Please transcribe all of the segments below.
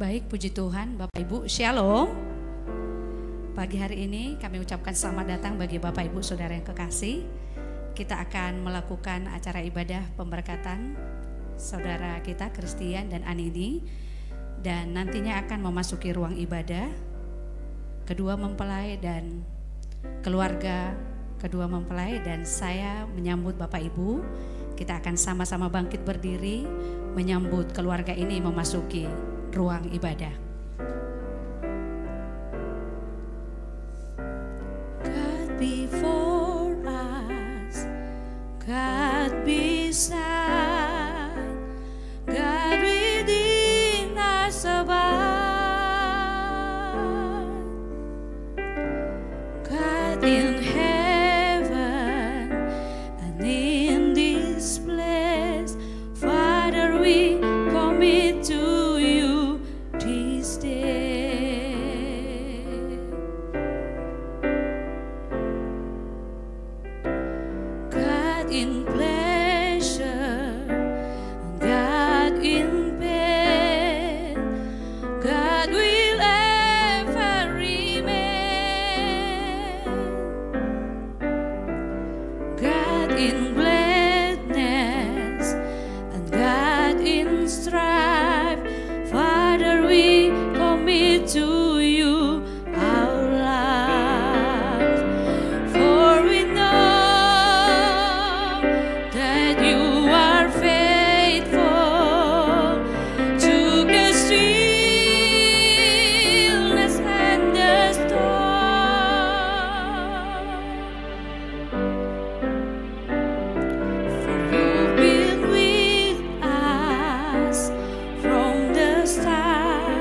Baik, puji Tuhan, Bapak Ibu, Shalom. Pagi hari ini kami ucapkan selamat datang bagi Bapak Ibu Saudara yang kekasih. Kita akan melakukan acara ibadah pemberkatan saudara kita Christian dan Anini, dan nantinya akan memasuki ruang ibadah. Kedua mempelai dan keluarga kedua mempelai dan saya menyambut Bapak Ibu. Kita akan sama-sama bangkit berdiri menyambut keluarga ini memasuki ruang ibadah. God before us, God beside, God within us above, God in heaven and in this place. Father, we commit to you this day. God in pleasure, God in pain, God will ever remain. God in gladness and God in strife. Father, we commit to you our lives. For we know that you are faithful to the stillness and the storm. For you've been with us from the start.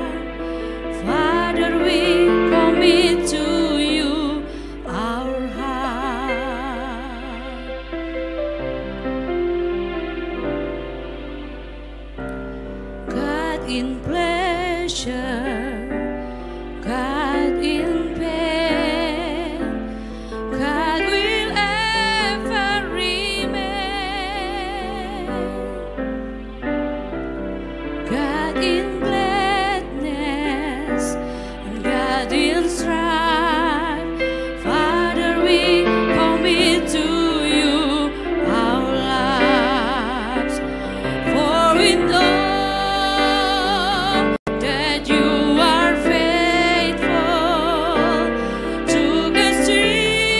Father, we commit to you our heart. God in pleasure, God in pain, God will ever remain. God in gladness and God in strife. Father, we commit to you our lives. For we know that you are faithful to the stillness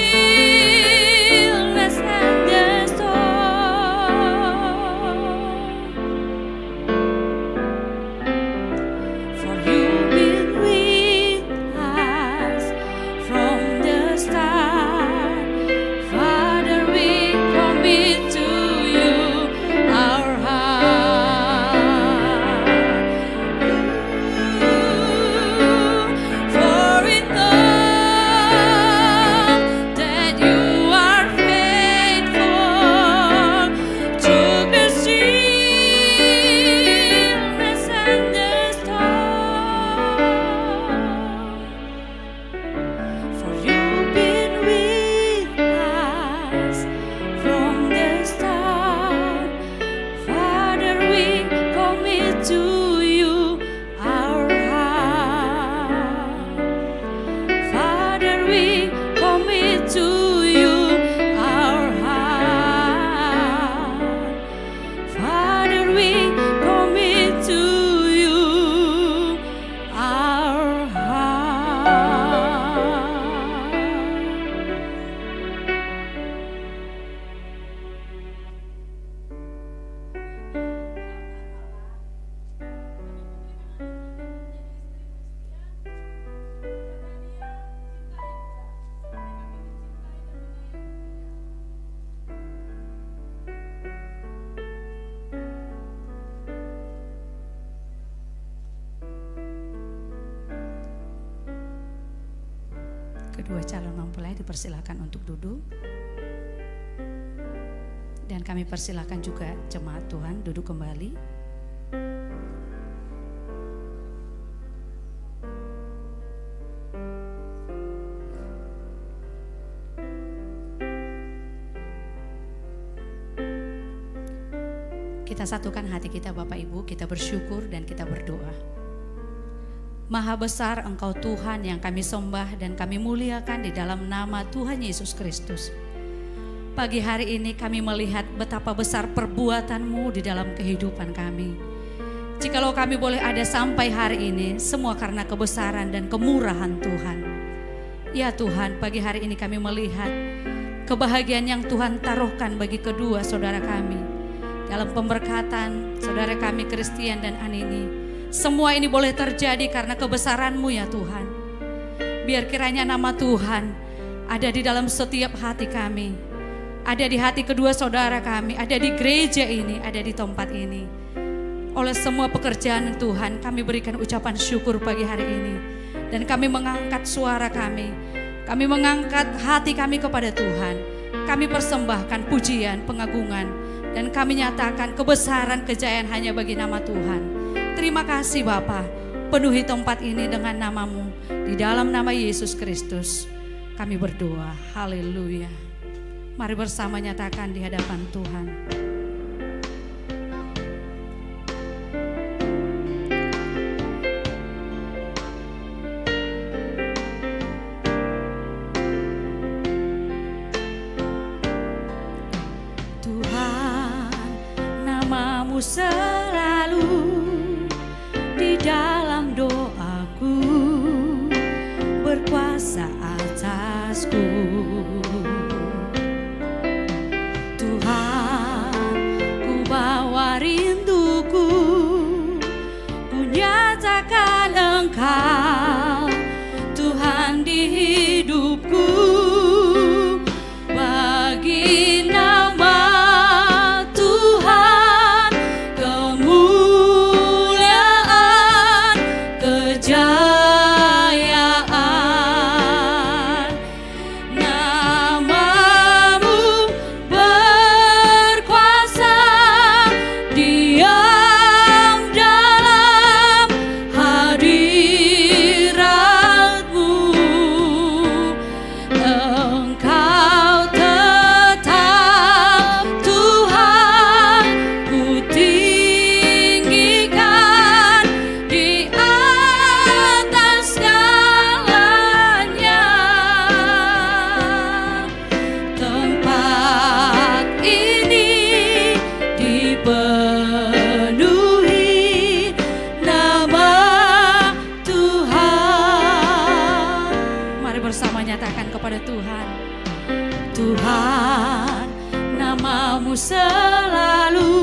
and the storm. For you've been with us from the start. Father, we commit to you our heart. For we know that you are faithful to the stillness and the storm. For you've been with us from the start. Father, we commit to you our heart. Father, we commit to you our heart. Father, we commit to you our heart. Kedua calon mempelai dipersilakan untuk duduk. Dan kami persilakan juga jemaat Tuhan duduk kembali. Kita satukan hati kita Bapak Ibu, kita bersyukur dan kita berdoa. Maha besar Engkau Tuhan yang kami sembah dan kami muliakan di dalam nama Tuhan Yesus Kristus. Pagi hari ini kami melihat betapa besar perbuatan-Mu di dalam kehidupan kami. Jikalau kami boleh ada sampai hari ini, semua karena kebesaran dan kemurahan Tuhan. Ya Tuhan, pagi hari ini kami melihat kebahagiaan yang Tuhan taruhkan bagi kedua saudara kami. Dalam pemberkatan saudara kami Christian dan Anini. Semua ini boleh terjadi karena kebesaran-Mu ya Tuhan. Biar kiranya nama Tuhan ada di dalam setiap hati kami. Ada di hati kedua saudara kami, ada di gereja ini, ada di tempat ini. Oleh semua pekerjaan Tuhan, kami berikan ucapan syukur pagi hari ini. Dan kami mengangkat suara kami. Kami mengangkat hati kami kepada Tuhan. Kami persembahkan pujian, pengagungan. Dan kami nyatakan kebesaran kejayaan hanya bagi nama Tuhan. Terima kasih Bapa, penuhi tempat ini dengan nama-Mu. Di dalam nama Yesus Kristus kami berdoa. Haleluya. Mari bersama nyatakan di hadapan Tuhan. Tuhan, nama-Mu selalu di dalam doaku, berkuasa atasku. Tuhan, ku bawa rinduku, ku nyatakan Engkau Tuhan di hidupku. Bagi nama Tuhan kemuliaan, kejayaan. Nama-Mu berkuasa, diam dalam hadirat-Mu. Engkau tetap Tuhan, ku tinggikan di atas segalanya. Tempat ini dipenuhi nama Tuhan. Mari bersama nyatakan kepada Tuhan. Tuhan, nama-Mu selalu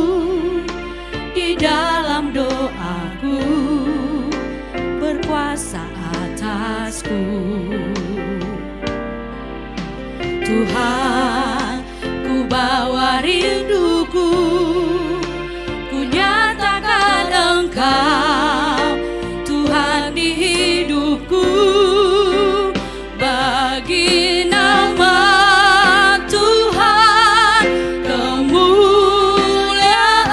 di dalam doaku, berkuasa atasku. Tuhan, ku bawa rinduku, ku nyatakan Engkau Tuhan di hidupku. Bagi nama Tuhan kemuliaan,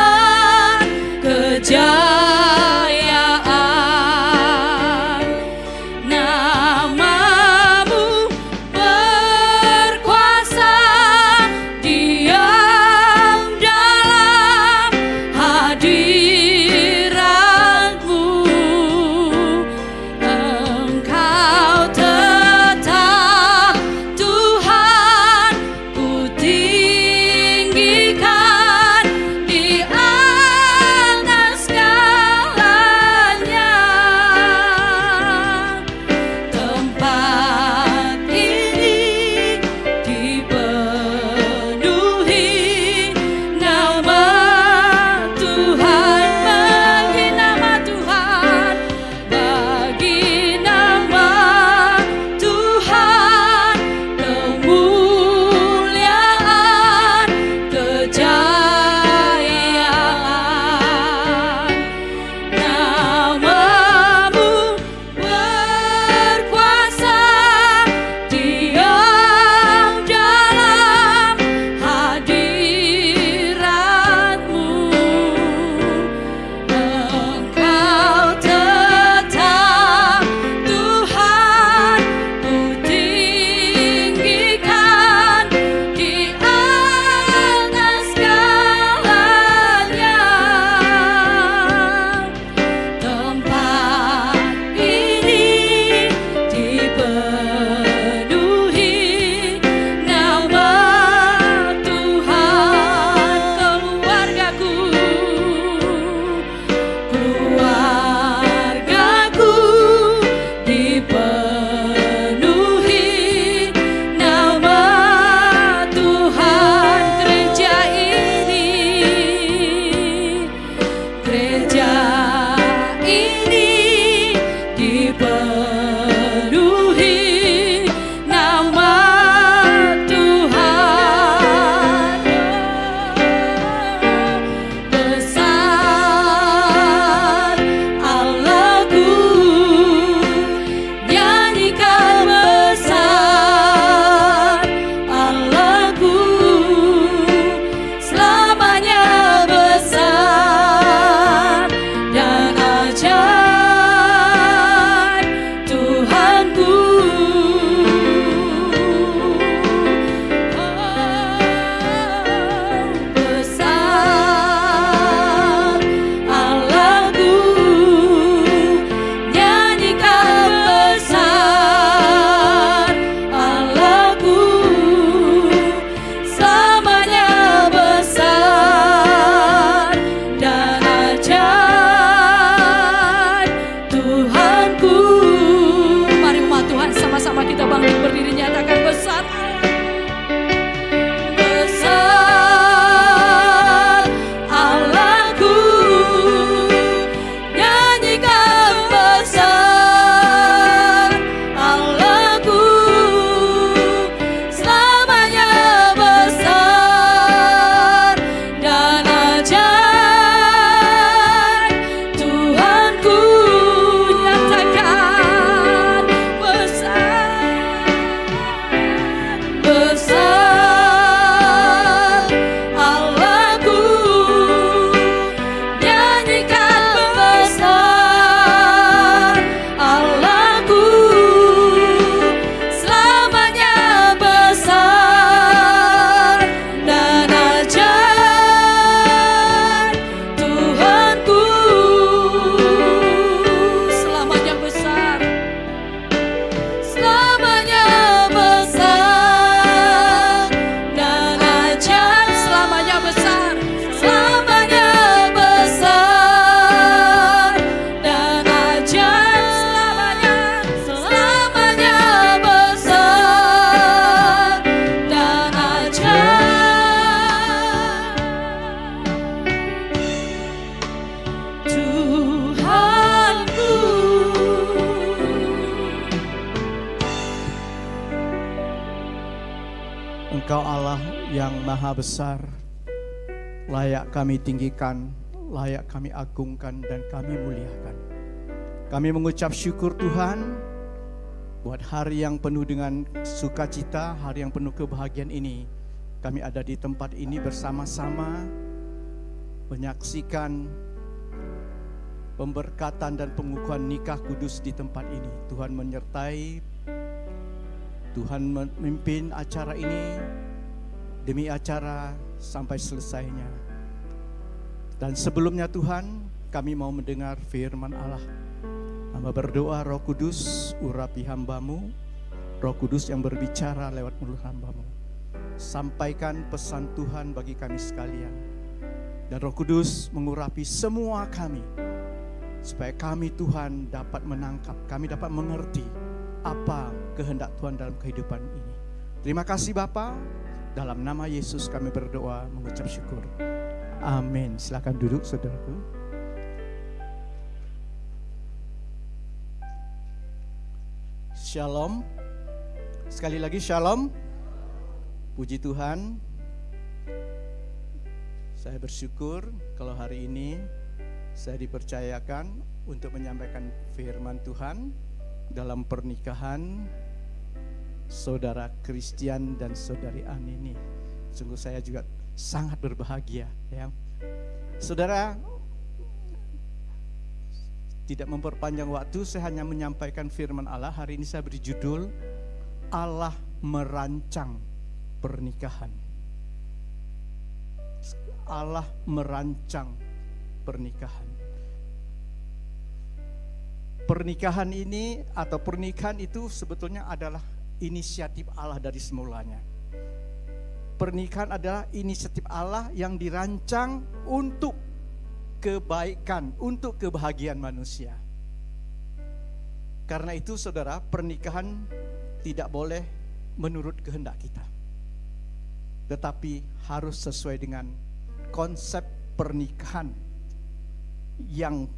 Engkau Allah yang maha besar, layak kami tinggikan, layak kami agungkan dan kami muliakan. Kami mengucap syukur Tuhan buat hari yang penuh dengan sukacita, hari yang penuh kebahagiaan ini. Kami ada di tempat ini bersama-sama menyaksikan pemberkatan dan pengukuhan nikah kudus di tempat ini. Tuhan menyertai, Tuhan memimpin acara ini demi acara sampai selesainya. Dan sebelumnya Tuhan, kami mau mendengar firman Allah. Hamba berdoa, Roh Kudus urapi hamba-Mu, Roh Kudus yang berbicara lewat mulut hamba-Mu. Sampaikan pesan Tuhan bagi kami sekalian. Dan Roh Kudus mengurapi semua kami, supaya kami Tuhan dapat menangkap, kami dapat mengerti apa kehendak Tuhan dalam kehidupan ini. Terima kasih Bapa, dalam nama Yesus kami berdoa mengucap syukur. Amin. Silakan duduk saudaraku. Shalom. Sekali lagi shalom. Puji Tuhan. Saya bersyukur kalau hari ini saya dipercayakan untuk menyampaikan firman Tuhan dalam pernikahan saudara Christian dan saudari Ani ini. Sungguh saya juga sangat berbahagia ya. Saudara, tidak memperpanjang waktu, saya hanya menyampaikan firman Allah. Hari ini saya beri judul Allah merancang pernikahan. Allah merancang pernikahan. Pernikahan ini atau pernikahan itu sebetulnya adalah inisiatif Allah dari semulanya. Pernikahan adalah inisiatif Allah yang dirancang untuk kebaikan, untuk kebahagiaan manusia. Karena itu saudara, pernikahan tidak boleh menurut kehendak kita, tetapi harus sesuai dengan konsep pernikahan yang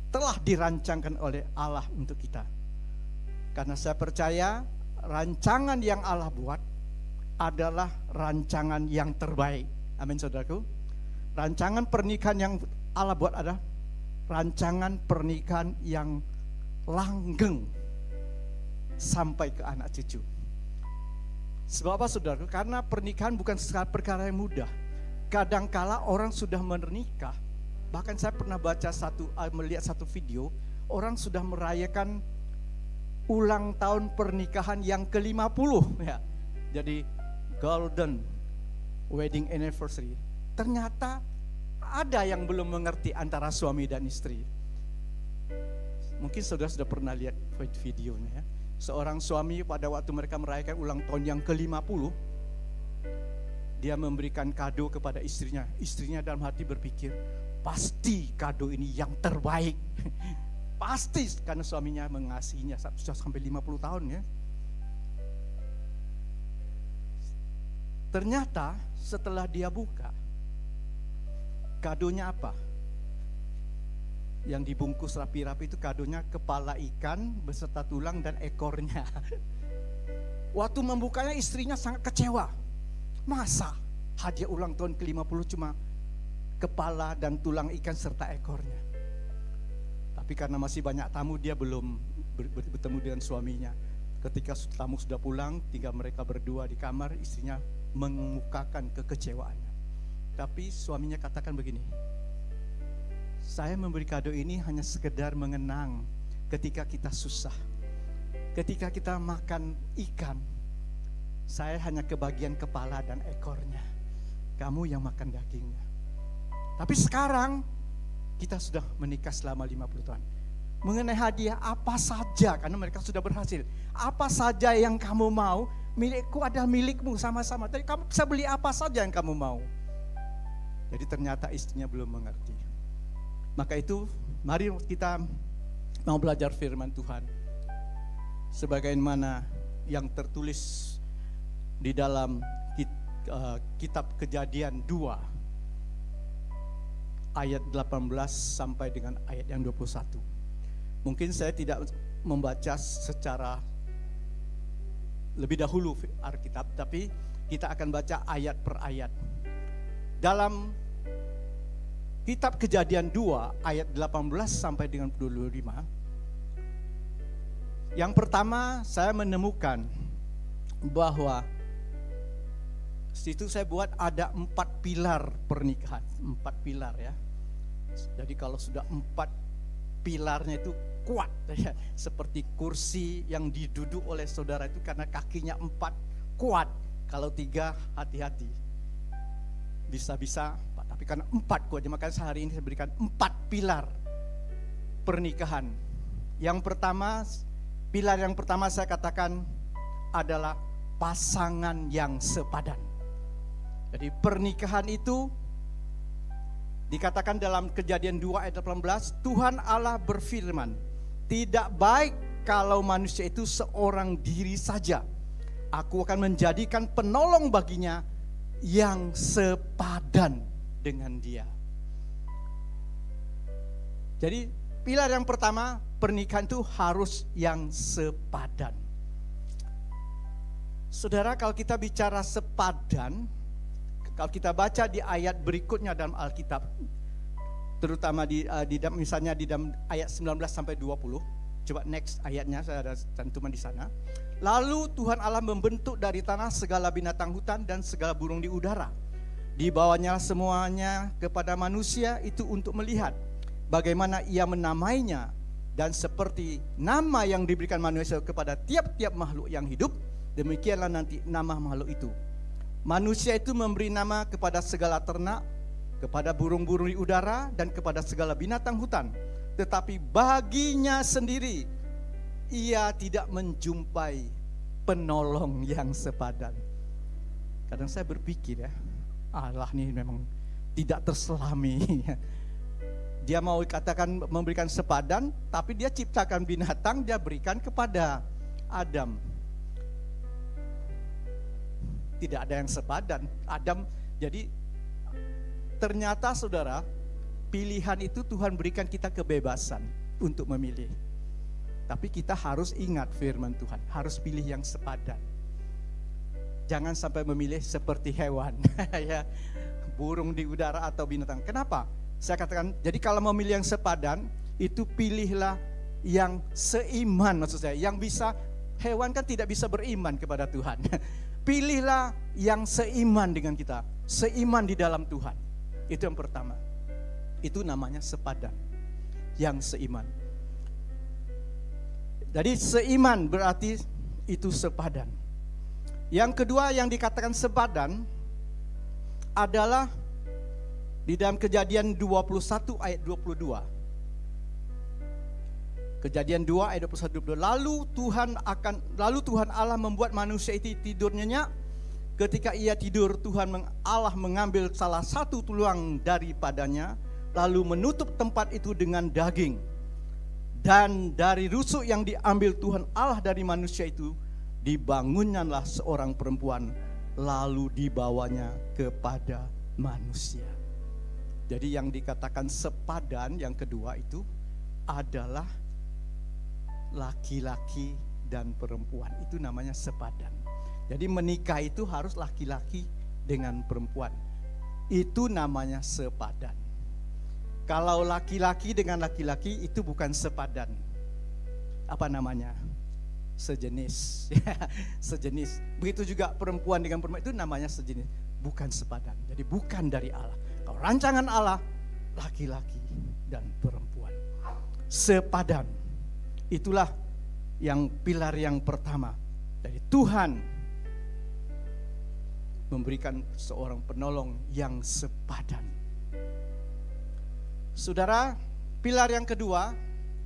telah dirancangkan oleh Allah untuk kita. Karena saya percaya rancangan yang Allah buat adalah rancangan yang terbaik. Amin saudaraku. Rancangan pernikahan yang Allah buat adalah rancangan pernikahan yang langgeng sampai ke anak cucu. Sebab apa saudaraku? Karena pernikahan bukan perkara yang mudah. Kadangkala orang sudah menikah, bahkan saya pernah melihat satu video, orang sudah merayakan ulang tahun pernikahan yang ke-50 ya. Jadi golden wedding anniversary. Ternyata ada yang belum mengerti antara suami dan istri. Mungkin saudara sudah pernah lihat videonya ya. Seorang suami pada waktu mereka merayakan ulang tahun yang ke-50, dia memberikan kado kepada istrinya. Istrinya dalam hati berpikir, pasti kado ini yang terbaik. Pasti, karena suaminya mengasihinya sudah sampai 50 tahun ya. Ternyata setelah dia buka, kadonya apa? Yang dibungkus rapi-rapi itu kadonya kepala ikan beserta tulang dan ekornya. Waktu membukanya istrinya sangat kecewa. Masa hadiah ulang tahun ke-50 cuma kepala dan tulang ikan serta ekornya. Tapi karena masih banyak tamu, dia belum bertemu dengan suaminya. Ketika tamu sudah pulang, tinggal mereka berdua di kamar, istrinya mengemukakan kekecewaannya. Tapi suaminya katakan begini, saya memberi kado ini hanya sekedar mengenang ketika kita susah. Ketika kita makan ikan, saya hanya kebagian kepala dan ekornya. Kamu yang makan dagingnya. Tapi sekarang kita sudah menikah selama 50 tahun. Mengenai hadiah apa saja, karena mereka sudah berhasil. Apa saja yang kamu mau, milikku adalah milikmu sama-sama. Jadi kamu bisa beli apa saja yang kamu mau. Jadi ternyata istrinya belum mengerti. Maka itu mari kita mau belajar firman Tuhan. Sebagaimana yang tertulis di dalam kitab Kejadian 2 ayat 18 sampai dengan ayat yang 21. Mungkin saya tidak membaca secara lebih dahulu Alkitab, tapi Kita akan baca ayat per ayat. Dalam kitab Kejadian 2 ayat 18 sampai dengan 25. Yang pertama saya menemukan bahwa situ saya buat ada 4 pilar pernikahan, 4 pilar ya. Jadi kalau sudah 4 pilarnya itu kuat ya, seperti kursi yang diduduk oleh saudara itu karena kakinya 4 kuat. Kalau 3 hati-hati, bisa-bisa, tapi karena 4 kuat, makanya sehari ini saya berikan 4 pilar pernikahan. Yang pertama, pilar yang pertama saya katakan adalah pasangan yang sepadan. Jadi pernikahan itu dikatakan dalam Kejadian 2 ayat 18, Tuhan Allah berfirman, tidak baik kalau manusia itu seorang diri saja. Aku akan menjadikan penolong baginya yang sepadan dengan dia. Jadi pilar yang pertama, pernikahan itu harus yang sepadan. Saudara, kalau kita bicara sepadan, kalau kita baca di ayat berikutnya dalam Alkitab, terutama misalnya di dalam ayat 19 sampai 20, coba next ayatnya, saya ada cantuman di sana. Lalu Tuhan Allah membentuk dari tanah segala binatang hutan dan segala burung di udara. Dibawanya semuanya kepada manusia itu untuk melihat bagaimana ia menamainya, dan seperti nama yang diberikan manusia kepada tiap-tiap makhluk yang hidup, demikianlah nanti nama makhluk itu. Manusia itu memberi nama kepada segala ternak, kepada burung-burung di udara, dan kepada segala binatang hutan. Tetapi baginya sendiri, ia tidak menjumpai penolong yang sepadan. Kadang saya berpikir ya, Allah ini memang tidak terselami. Dia mau katakan memberikan sepadan, tapi dia ciptakan binatang, dia berikan kepada Adam. Tidak ada yang sepadan. Adam, jadi ternyata saudara, pilihan itu Tuhan berikan kita kebebasan untuk memilih. Tapi kita harus ingat firman Tuhan, harus pilih yang sepadan. Jangan sampai memilih seperti hewan, ya, burung di udara atau binatang. Kenapa? Saya katakan, jadi kalau memilih yang sepadan, itu pilihlah yang seiman, maksud saya, yang bisa, hewan kan tidak bisa beriman kepada Tuhan. Pilihlah yang seiman dengan kita, seiman di dalam Tuhan. Itu yang pertama. Itu namanya sepadan, yang seiman. Jadi seiman berarti itu sepadan. Yang kedua yang dikatakan sepadan adalah di dalam Kejadian 21 ayat 22. Kejadian 2 ayat 21-22. Lalu Tuhan Allah membuat manusia itu tidur nyenyak. Ketika ia tidur, Allah mengambil salah satu tulang daripadanya, lalu menutup tempat itu dengan daging. Dan dari rusuk yang diambil Tuhan Allah dari manusia itu, dibangunkanlah seorang perempuan, lalu dibawanya kepada manusia. Jadi yang dikatakan sepadan yang kedua itu adalah laki-laki dan perempuan. Itu namanya sepadan. Jadi menikah itu harus laki-laki dengan perempuan. Itu namanya sepadan. Kalau laki-laki dengan laki-laki itu bukan sepadan. Apa namanya? Sejenis. Sejenis. Begitu juga perempuan dengan perempuan itu namanya sejenis. Bukan sepadan. Jadi bukan dari Allah. Kalau rancangan Allah, laki-laki dan perempuan. Sepadan. Itulah yang pilar yang pertama. Dari Tuhan memberikan seorang penolong yang sepadan. Saudara, pilar yang kedua,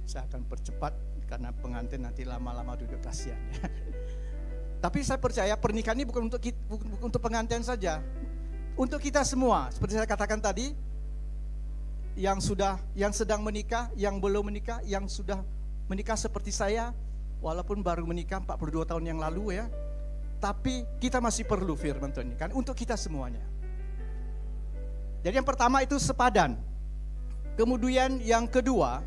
saya akan percepat karena pengantin nanti lama-lama duduk kasihan ya. Tapi saya percaya pernikahan ini bukan untuk pengantin saja, untuk kita semua. Seperti saya katakan tadi, yang sedang menikah, yang belum menikah, yang sudah menikah seperti saya, walaupun baru menikah 42 tahun yang lalu ya, tapi kita masih perlu firman Tuhan ini kan untuk kita semuanya. Jadi yang pertama itu sepadan. Kemudian yang kedua,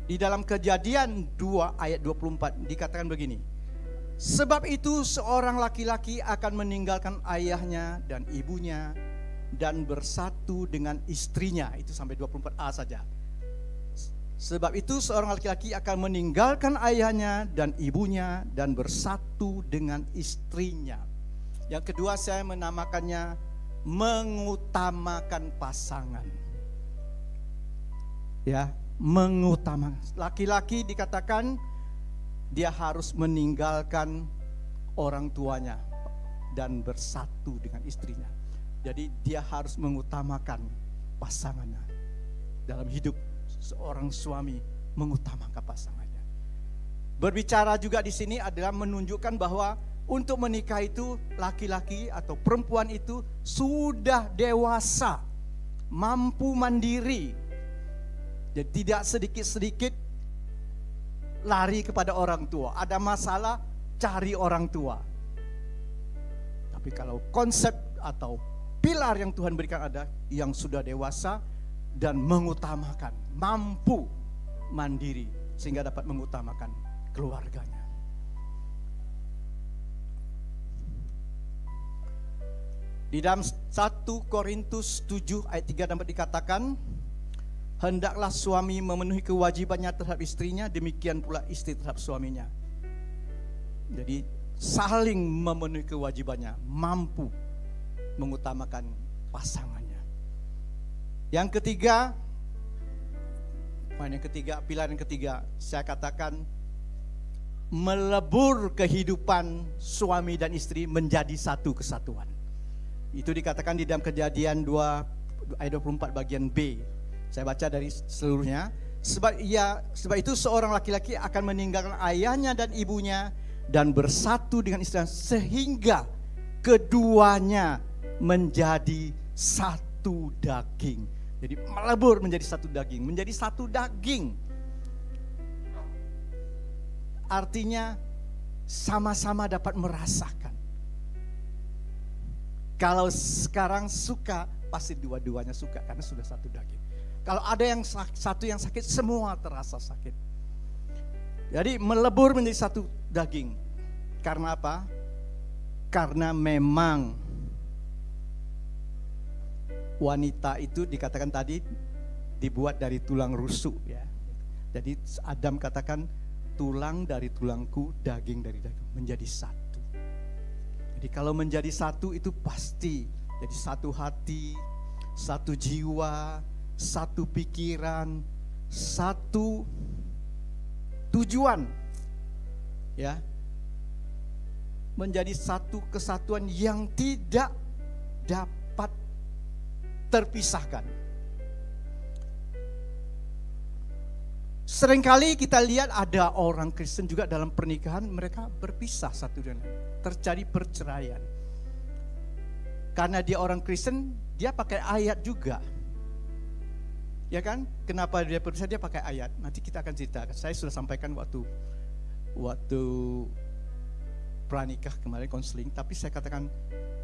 di dalam Kejadian 2 ayat 24 dikatakan begini. Sebab itu seorang laki-laki akan meninggalkan ayahnya dan ibunya dan bersatu dengan istrinya. Itu sampai 24a saja. Sebab itu seorang laki-laki akan meninggalkan ayahnya dan ibunya dan bersatu dengan istrinya. Yang kedua saya menamakannya mengutamakan pasangan. Ya, mengutamakan. Laki-laki dikatakan dia harus meninggalkan orang tuanya dan bersatu dengan istrinya. Jadi dia harus mengutamakan pasangannya. Dalam hidup seorang suami mengutamakan pasangannya. Berbicara juga di sini adalah menunjukkan bahwa untuk menikah itu laki-laki atau perempuan itu sudah dewasa, mampu mandiri. Jadi tidak sedikit-sedikit lari kepada orang tua. Ada masalah, cari orang tua. Tapi kalau konsep atau pilar yang Tuhan berikan ada yang sudah dewasa dan mengutamakan, mampu mandiri sehingga dapat mengutamakan keluarganya. Di dalam 1 Korintus 7 ayat 3 dapat dikatakan, hendaklah suami memenuhi kewajibannya terhadap istrinya, demikian pula istri terhadap suaminya. Jadi saling memenuhi kewajibannya, mampu mengutamakan pasangannya. Yang ketiga, pilar yang ketiga, saya katakan melebur kehidupan suami dan istri menjadi satu kesatuan. Itu dikatakan di dalam Kejadian 2 ayat 24 bagian B. Saya baca dari seluruhnya. Sebab itu seorang laki-laki akan meninggalkan ayahnya dan ibunya dan bersatu dengan istrinya sehingga keduanya menjadi satu daging. Jadi melebur menjadi satu daging, menjadi satu daging. Artinya sama-sama dapat merasakan. Kalau sekarang suka, pasti dua-duanya suka karena sudah satu daging. Kalau ada yang satu yang sakit, semua terasa sakit. Jadi melebur menjadi satu daging. Karena apa? Karena memang wanita itu dikatakan tadi dibuat dari tulang rusuk ya. Jadi Adam katakan tulang dari tulangku, daging dari daging, menjadi satu. Jadi kalau menjadi satu itu pasti jadi satu hati, satu jiwa, satu pikiran, satu tujuan. Ya. Menjadi satu kesatuan yang tidak dapat terpisahkan. Seringkali kita lihat ada orang Kristen juga dalam pernikahan mereka berpisah satu dengan lain, terjadi perceraian. Karena dia orang Kristen, dia pakai ayat juga. Ya kan? Kenapa dia berpisah? Dia pakai ayat. Nanti kita akan ceritakan. Saya sudah sampaikan waktu pranikah kemarin konseling, tapi saya katakan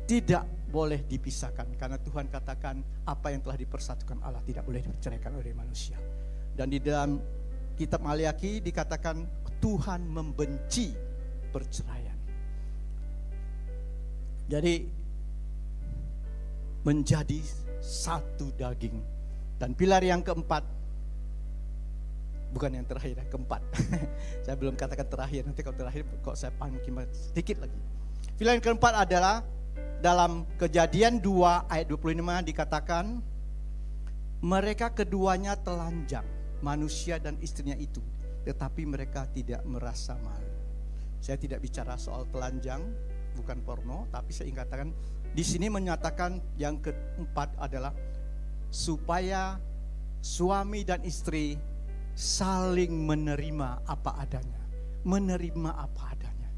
tidak boleh dipisahkan karena Tuhan katakan apa yang telah dipersatukan Allah tidak boleh diceraikan oleh manusia. Dan di dalam kitab Maliaki dikatakan Tuhan membenci perceraian. Jadi menjadi satu daging. Dan pilar yang keempat, bukan yang terakhir, yang keempat. Saya belum katakan terakhir, nanti kalau terakhir kok saya panggil sedikit lagi. Pilar yang keempat adalah dalam Kejadian 2 ayat 25 dikatakan mereka keduanya telanjang, manusia dan istrinya itu, tetapi mereka tidak merasa malu. Saya tidak bicara soal telanjang, bukan porno, tapi saya ingin katakan di sini menyatakan yang keempat adalah supaya suami dan istri saling menerima apa adanya, menerima apa adanya.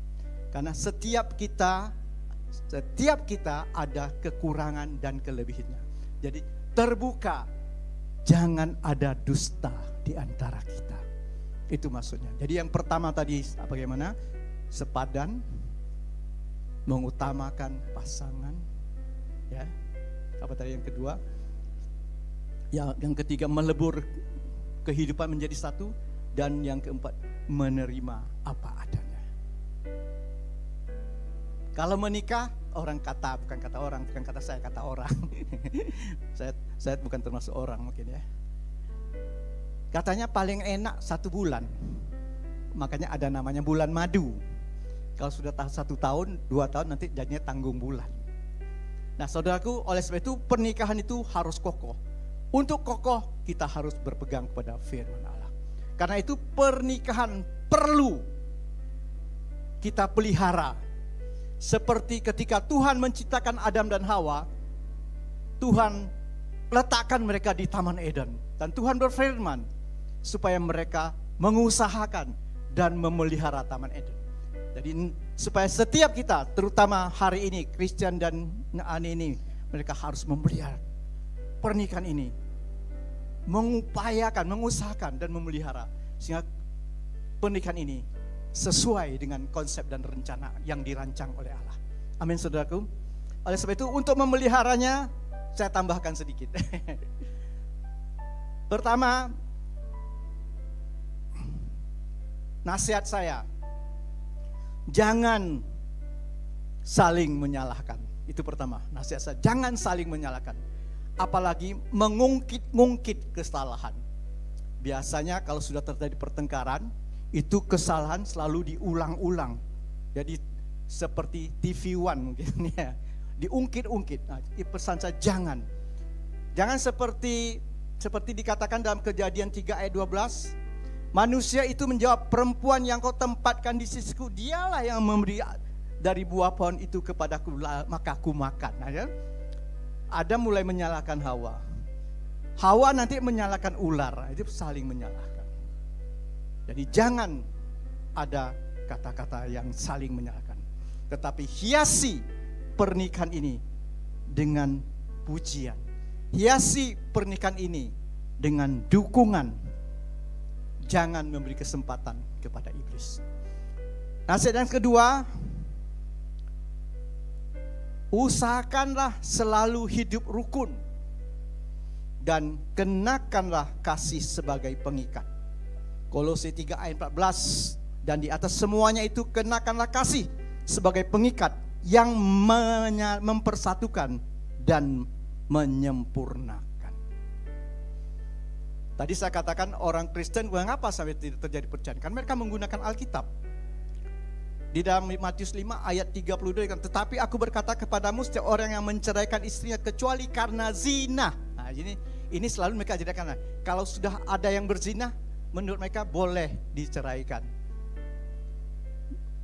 Karena setiap kita ada kekurangan dan kelebihannya. Jadi terbuka, jangan ada dusta di antara kita. Itu maksudnya. Jadi yang pertama tadi bagaimana? Sepadan, mengutamakan pasangan, ya. Apa tadi yang kedua? Yang ketiga melebur kehidupan menjadi satu, dan yang keempat menerima apa adanya. Kalau menikah, bukan kata saya, kata orang. saya bukan termasuk orang mungkin ya. Katanya paling enak 1 bulan. Makanya ada namanya bulan madu. Kalau sudah 1 tahun, 2 tahun nanti jadinya tanggung bulan. Nah saudaraku, oleh sebab itu pernikahan itu harus kokoh. Untuk kokoh kita harus berpegang kepada firman Allah. Karena itu pernikahan perlu kita pelihara. Seperti ketika Tuhan menciptakan Adam dan Hawa, Tuhan letakkan mereka di Taman Eden. Dan Tuhan berfirman supaya mereka mengusahakan dan memelihara Taman Eden. Jadi supaya setiap kita, terutama hari ini, Christian dan Ani ini, mereka harus memelihara pernikahan ini. Mengupayakan, mengusahakan dan memelihara. Sehingga pernikahan ini sesuai dengan konsep dan rencana yang dirancang oleh Allah. Amin saudaraku. Oleh sebab itu untuk memeliharanya saya tambahkan sedikit. Pertama, nasihat saya, jangan saling menyalahkan. Itu pertama, nasihat saya, jangan saling menyalahkan. Apalagi mengungkit-ungkit kesalahan. Biasanya kalau sudah terjadi pertengkaran, itu kesalahan selalu diulang-ulang. Jadi seperti TV One mungkin ya, diungkit-ungkit. Nah, pesan saya jangan seperti dikatakan dalam Kejadian 3 ayat 12, manusia itu menjawab, perempuan yang kau tempatkan di sisiku, dialah yang memberi dari buah pohon itu kepadaku, maka aku makan. Nah, ya? Adam mulai menyalahkan Hawa. Hawa nanti menyalahkan ular. Itu saling menyalahkan. Jadi jangan ada kata-kata yang saling menyalahkan. Tetapi hiasi pernikahan ini dengan pujian. Hiasi pernikahan ini dengan dukungan. Jangan memberi kesempatan kepada iblis. Nasihat yang kedua, usahakanlah selalu hidup rukun dan kenakanlah kasih sebagai pengikat. Kolose 3 ayat 14, dan di atas semuanya itu kenakanlah kasih sebagai pengikat yang mempersatukan dan menyempurnakan. Tadi saya katakan orang Kristen mengapa sampai tidak terjadi perceraian? Kan mereka menggunakan Alkitab. Di dalam Matius 5 ayat 32, tetapi aku berkata kepadamu, setiap orang yang menceraikan istrinya kecuali karena zina. Nah, ini selalu mereka jadikan. Kalau sudah ada yang berzina, menurut mereka boleh diceraikan.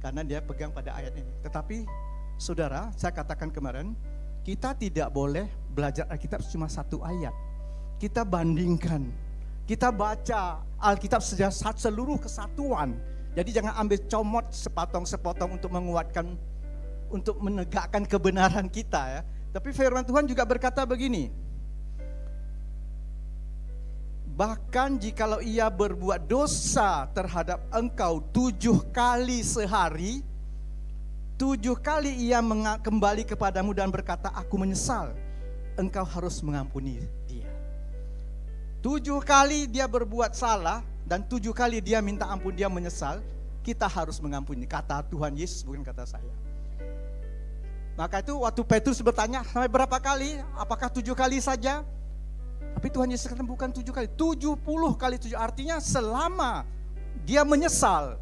Karena dia pegang pada ayat ini. Tetapi saudara, saya katakan kemarin, kita tidak boleh belajar Alkitab cuma 1 ayat. Kita bandingkan. Kita baca Alkitab seluruh kesatuan. Jadi jangan ambil comot sepotong-sepotong untuk menguatkan, untuk menegakkan kebenaran kita ya. Tapi firman Tuhan juga berkata begini, bahkan jikalau ia berbuat dosa terhadap engkau 7 kali sehari, 7 kali ia kembali kepadamu dan berkata, aku menyesal, engkau harus mengampuni dia. 7 kali dia berbuat salah dan 7 kali dia minta ampun, dia menyesal, kita harus mengampuni. Kata Tuhan Yesus, bukan kata saya. Maka itu waktu Petrus bertanya, sampai berapa kali? Apakah 7 kali saja? Tapi Tuhan Yesus kata bukan 7 kali, 70 kali 7. Artinya selama dia menyesal,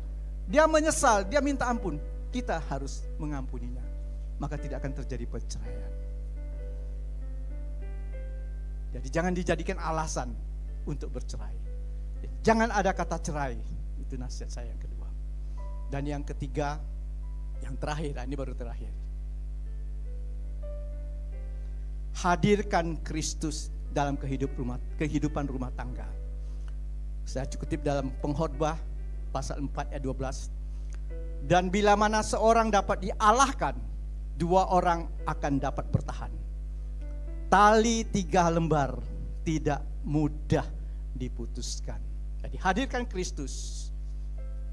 dia minta ampun, kita harus mengampuninya. Maka tidak akan terjadi perceraian. Jadi jangan dijadikan alasan untuk bercerai. Jangan ada kata cerai. Itu nasihat saya yang kedua. Dan yang ketiga, yang terakhir, ini baru terakhir. Hadirkan Kristus dalam kehidupan rumah tangga. Saya kutip dalam Pengkhotbah pasal 4 ayat 12. Dan bila mana seorang dapat dialahkan, 2 orang akan dapat bertahan. Tali 3 lembar tidak mudah diputuskan. Jadi hadirkan Kristus.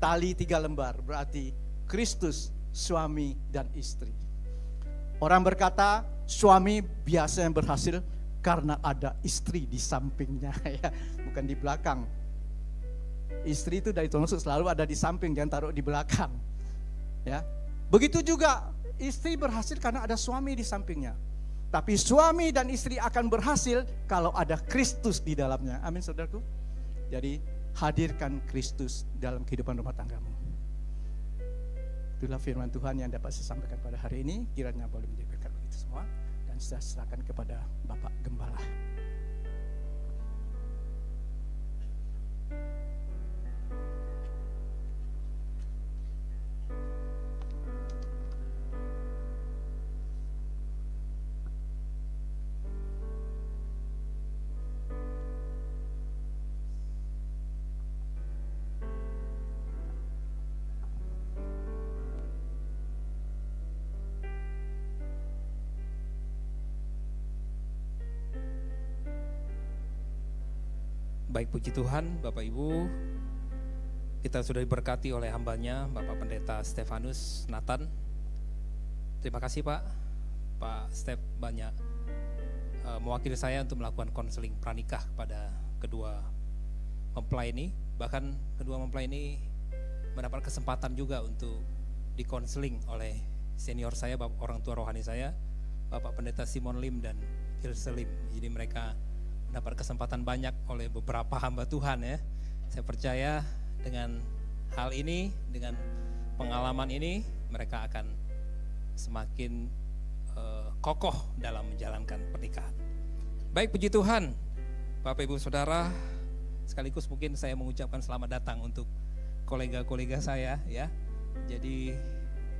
Tali 3 lembar berarti Kristus, suami dan istri. Orang berkata suami biasanya berhasil karena ada istri di sampingnya ya, bukan di belakang. Istri itu dari Tuhan selalu ada di samping, jangan taruh di belakang. Ya. Begitu juga Istri berhasil karena ada suami di sampingnya. Tapi suami dan istri akan berhasil kalau ada Kristus di dalamnya. Amin, saudaraku. Jadi hadirkan Kristus dalam kehidupan rumah tanggamu. Itulah firman Tuhan yang dapat saya sampaikan pada hari ini. Kiranya boleh menjadi berkat bagi kita semua. Dan saya serahkan kepada Bapak Gembala. Baik, puji Tuhan, Bapak Ibu, kita sudah diberkati oleh hambanya, Bapak Pendeta Stefanus Nathan. Terima kasih Pak Stef banyak mewakili saya untuk melakukan konseling pranikah kepada kedua mempelai ini. Bahkan kedua mempelai ini mendapat kesempatan juga untuk dikonseling oleh senior saya, orang tua rohani saya, Bapak Pendeta Simon Lim dan Ilse Lim. Jadi mereka dapat kesempatan banyak oleh beberapa hamba Tuhan ya. Saya percaya dengan hal ini, dengan pengalaman ini, mereka akan semakin kokoh dalam menjalankan pernikahan. Baik, puji Tuhan, Bapak Ibu Saudara, sekaligus mungkin saya mengucapkan selamat datang untuk kolega-kolega saya ya. Jadi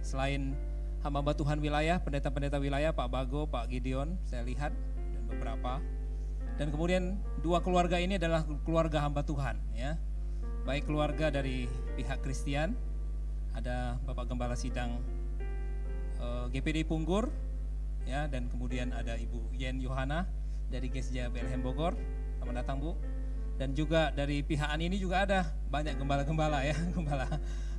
selain hamba Tuhan wilayah, pendeta-pendeta wilayah, Pak Bago, Pak Gideon, saya lihat dan beberapa. Dan kemudian dua keluarga ini adalah keluarga hamba Tuhan ya. Baik keluarga dari pihak Kristian, ada Bapak Gembala Sidang GPD Punggur ya, dan kemudian ada Ibu Yen Yohana dari Gesja Belhem Bogor. Selamat datang Bu. Dan juga dari pihak ini juga ada banyak gembala-gembala ya,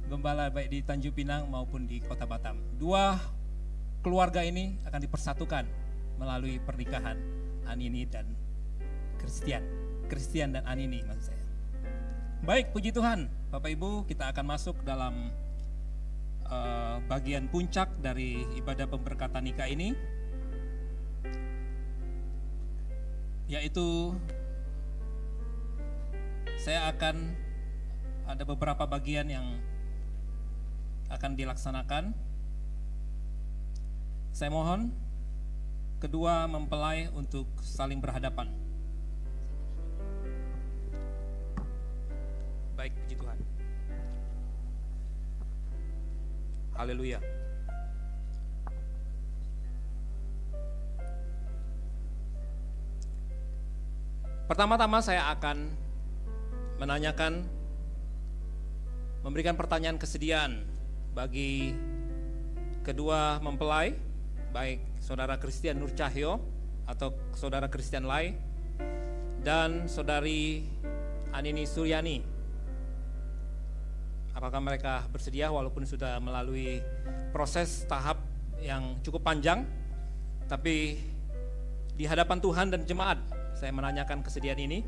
gembala baik di Tanjung Pinang maupun di Kota Batam. Dua keluarga ini akan dipersatukan melalui pernikahan Anini dan Christian dan Anini maksud saya. Baik, puji Tuhan, Bapak Ibu, kita akan masuk dalam bagian puncak dari ibadah pemberkatan nikah ini, yaitu saya akan ada beberapa bagian yang akan dilaksanakan. Saya mohon kedua mempelai untuk saling berhadapan. Baik, puji Tuhan. Haleluya. Pertama-tama saya akan memberikan pertanyaan kesediaan bagi kedua mempelai, baik saudara Christian Nur Cahyo atau saudara Christian Lai dan saudari Anini Suryani. Apakah mereka bersedia walaupun sudah melalui proses tahap yang cukup panjang, tapi di hadapan Tuhan dan jemaat saya menanyakan kesediaan ini.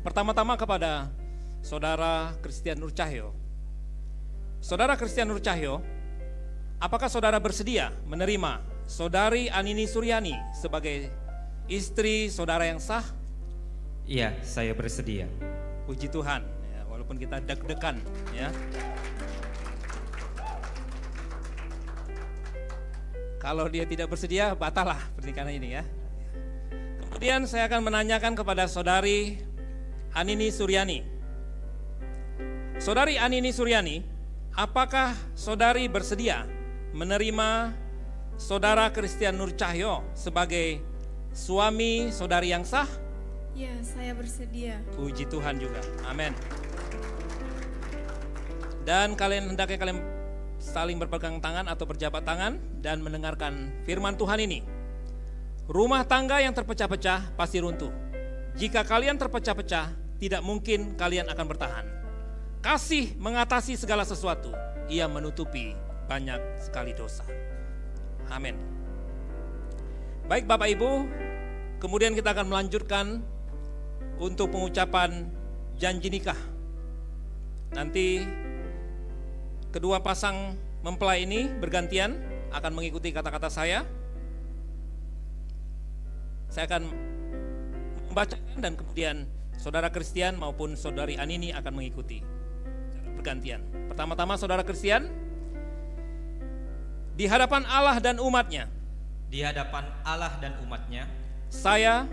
Pertama-tama kepada saudara Christian Nur Cahyo. Saudara Christian Nur Cahyo, apakah saudara bersedia menerima saudari Anini Suryani sebagai istri saudara yang sah? Iya, saya bersedia. Puji Tuhan, ya, walaupun kita deg-degan ya. Kalau dia tidak bersedia, batallah pernikahan ini ya. Kemudian saya akan menanyakan kepada saudari Anini Suryani. Saudari Anini Suryani, apakah saudari bersedia menerima saudara Christian Nur Cahyo sebagai suami saudari yang sah? Ya, saya bersedia. Puji Tuhan juga, amin. Dan hendaknya kalian saling berpegang tangan atau berjabat tangan dan mendengarkan firman Tuhan ini. Rumah tangga yang terpecah-pecah pasti runtuh. Jika kalian terpecah-pecah, tidak mungkin kalian akan bertahan. Kasih mengatasi segala sesuatu, ia menutupi banyak sekali dosa. Amin. Baik Bapak Ibu, kemudian kita akan melanjutkan untuk pengucapan janji nikah. Nanti kedua pasang mempelai ini bergantian akan mengikuti kata-kata saya. Saya akan membacakan dan kemudian saudara Christian maupun saudari Anini akan mengikuti bergantian. Pertama-tama saudara Christian, di hadapan Allah dan umatnya, Di hadapan Allah dan umatnya, saya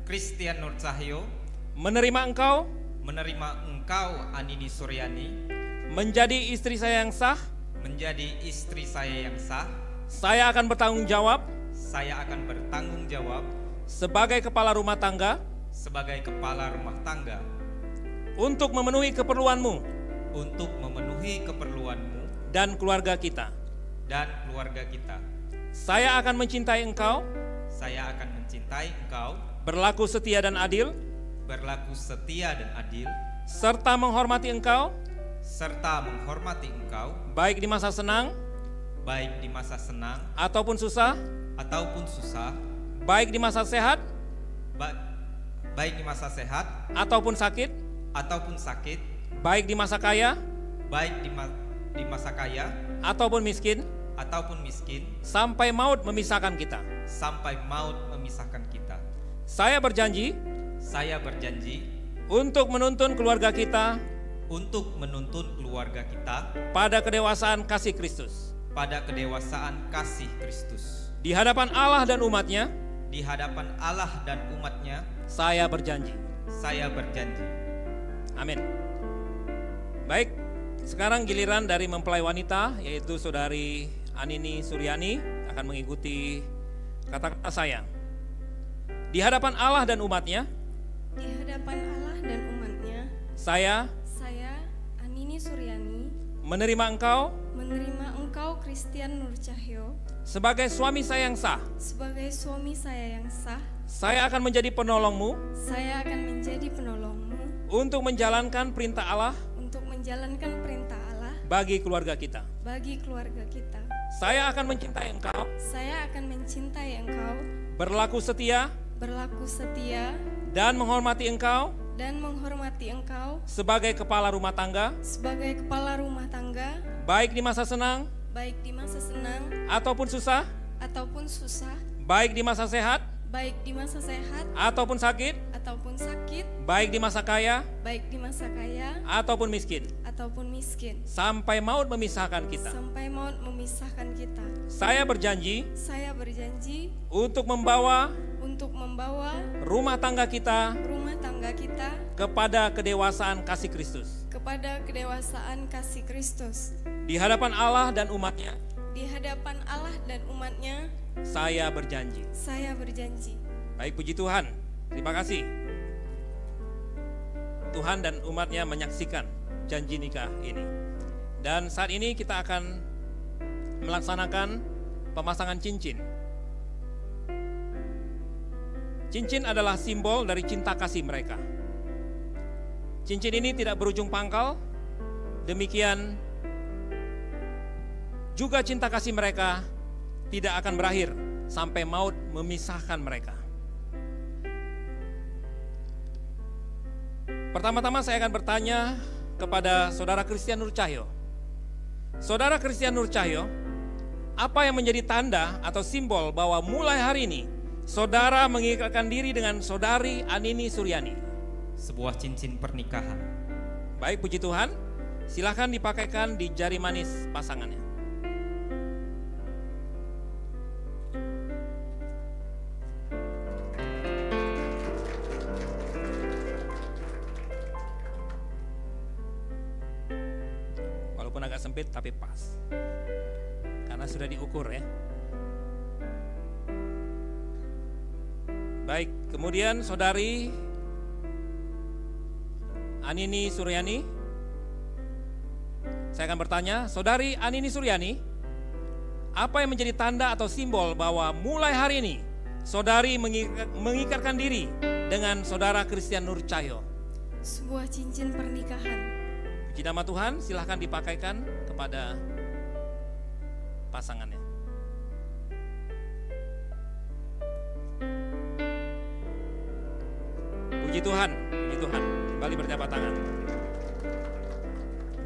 Christian Nur Cahyo, menerima engkau menerima engkau Anini Suryani menjadi istri saya yang sah. menjadi istri saya yang sah. Saya akan bertanggung jawab Saya akan bertanggung jawab sebagai kepala rumah tangga sebagai kepala rumah tangga untuk memenuhi keperluanmu untuk memenuhi keperluanmu dan keluarga kita. dan keluarga kita. Saya akan mencintai engkau, Saya akan mencintai engkau, berlaku setia dan adil, berlaku setia dan adil, serta menghormati engkau, serta menghormati engkau, baik di masa senang baik di masa senang ataupun susah, ataupun susah, baik di masa sehat baik di masa sehat ataupun sakit, ataupun sakit, baik di masa kaya baik di masa kaya ataupun miskin, ataupun miskin, sampai maut memisahkan kita. sampai maut memisahkan kita. Saya berjanji Saya berjanji untuk menuntun keluarga kita untuk menuntun keluarga kita pada kedewasaan kasih Kristus. pada kedewasaan kasih Kristus. Di hadapan Allah dan umatnya, Di hadapan Allah dan umatnya, saya berjanji. saya berjanji. Amin. Baik, sekarang giliran dari mempelai wanita, yaitu saudari Anini Suryani akan mengikuti kata-kata saya. Di hadapan Allah dan umatnya, Di hadapan Allah dan umatnya, saya saya Anini Suryani menerima engkau menerima engkau Christian Nur Cahyo sebagai suami saya yang sah. sebagai suami saya yang sah. Saya akan menjadi penolongmu Saya akan menjadi penolongmu untuk menjalankan perintah Allah untuk menjalankan perintah Allah bagi keluarga kita. bagi keluarga kita. Saya akan mencintai engkau, Saya akan mencintai engkau, berlaku setia, berlaku setia, dan menghormati engkau dan menghormati engkau sebagai kepala rumah tangga, sebagai kepala rumah tangga, baik di masa senang baik di masa senang ataupun susah, ataupun susah, baik di masa sehat baik di masa sehat ataupun sakit, ataupun sakit, baik di masa kaya baik di masa kaya ataupun miskin, ataupun miskin, sampai maut memisahkan kita. sampai maut memisahkan kita. Saya berjanji Saya berjanji untuk membawa untuk membawa rumah tangga kita rumah tangga kita kepada kedewasaan kasih Kristus. kepada kedewasaan kasih Kristus. Di hadapan Allah dan umatnya, Di hadapan Allah dan umatnya, saya berjanji. saya berjanji. Baik, puji Tuhan. Terima kasih. Tuhan dan umatnya menyaksikan janji nikah ini. Dan saat ini kita akan melaksanakan pemasangan cincin. Cincin adalah simbol dari cinta kasih mereka. Cincin ini tidak berujung pangkal, demikian juga cinta kasih mereka tidak akan berakhir sampai maut memisahkan mereka. Pertama-tama saya akan bertanya kepada saudara Christian Nur Cahyo. Saudara Christian Nur Cahyo, apa yang menjadi tanda atau simbol bahwa mulai hari ini saudara mengikatkan diri dengan saudari Anini Suryani? Sebuah cincin pernikahan. Baik, puji Tuhan. Silakan dipakaikan di jari manis pasangannya. Walaupun agak sempit tapi pas. Karena sudah diukur ya. Baik, kemudian saudari Anini Suryani, saya akan bertanya, saudari Anini Suryani, apa yang menjadi tanda atau simbol bahwa mulai hari ini saudari mengikatkan diri dengan saudara Christian Nur Cahyo? Sebuah cincin pernikahan. Puji nama Tuhan, silahkan dipakaikan kepada pasangannya. Puji Tuhan, puji Tuhan. Kembali berjabat tangan.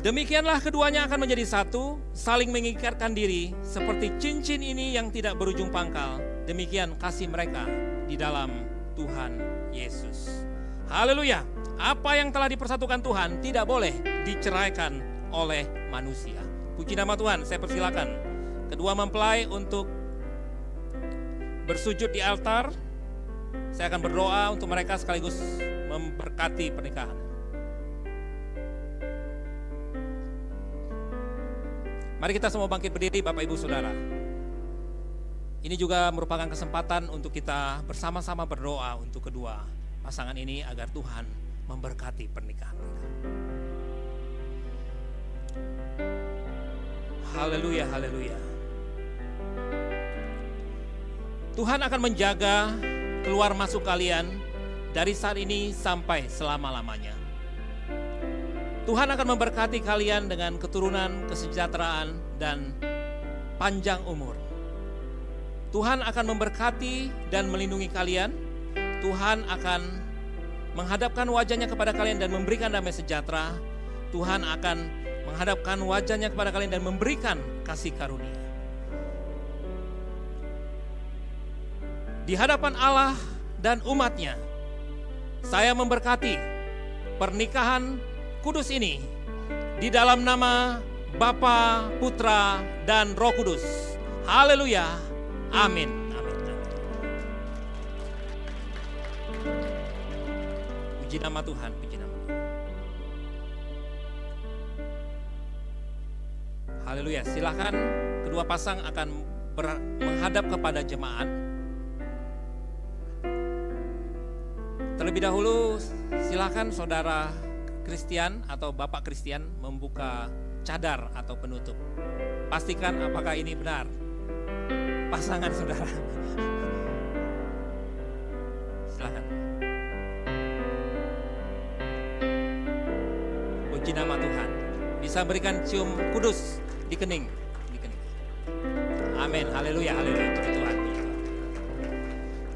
Demikianlah keduanya akan menjadi satu, saling mengikatkan diri, seperti cincin ini yang tidak berujung pangkal. Demikian kasih mereka di dalam Tuhan Yesus. Haleluya. Apa yang telah dipersatukan Tuhan tidak boleh diceraikan oleh manusia. Puji nama Tuhan. Saya persilakan kedua mempelai untuk bersujud di altar. Saya akan berdoa untuk mereka sekaligus memberkati pernikahan. Mari kita semua bangkit berdiri, Bapak Ibu Saudara. Ini juga merupakan kesempatan untuk kita bersama-sama berdoa untuk kedua pasangan ini agar Tuhan memberkati pernikahan mereka. Haleluya, haleluya. Tuhan akan menjaga keluar masuk kalian dari saat ini sampai selama-lamanya. Tuhan akan memberkati kalian dengan keturunan, kesejahteraan, dan panjang umur. Tuhan akan memberkati dan melindungi kalian. Tuhan akan menghadapkan wajahnya kepada kalian dan memberikan damai sejahtera. Tuhan akan menghadapkan wajahnya kepada kalian dan memberikan kasih karunia. Di hadapan Allah dan umatnya, saya memberkati pernikahan kudus ini di dalam nama Bapa, Putra, dan Roh Kudus. Haleluya. Amin. Amin. Puji nama Tuhan, puji nama Tuhan. Haleluya. Silakan kedua pasang akan menghadap kepada jemaat. Terlebih dahulu silakan saudara Kristian atau Bapak Kristian membuka cadar atau penutup. Pastikan apakah ini benar pasangan saudara. Silakan. Puji nama Tuhan. Bisa berikan cium kudus di kening. Amin. Haleluya. Haleluya. Puji Tuhan.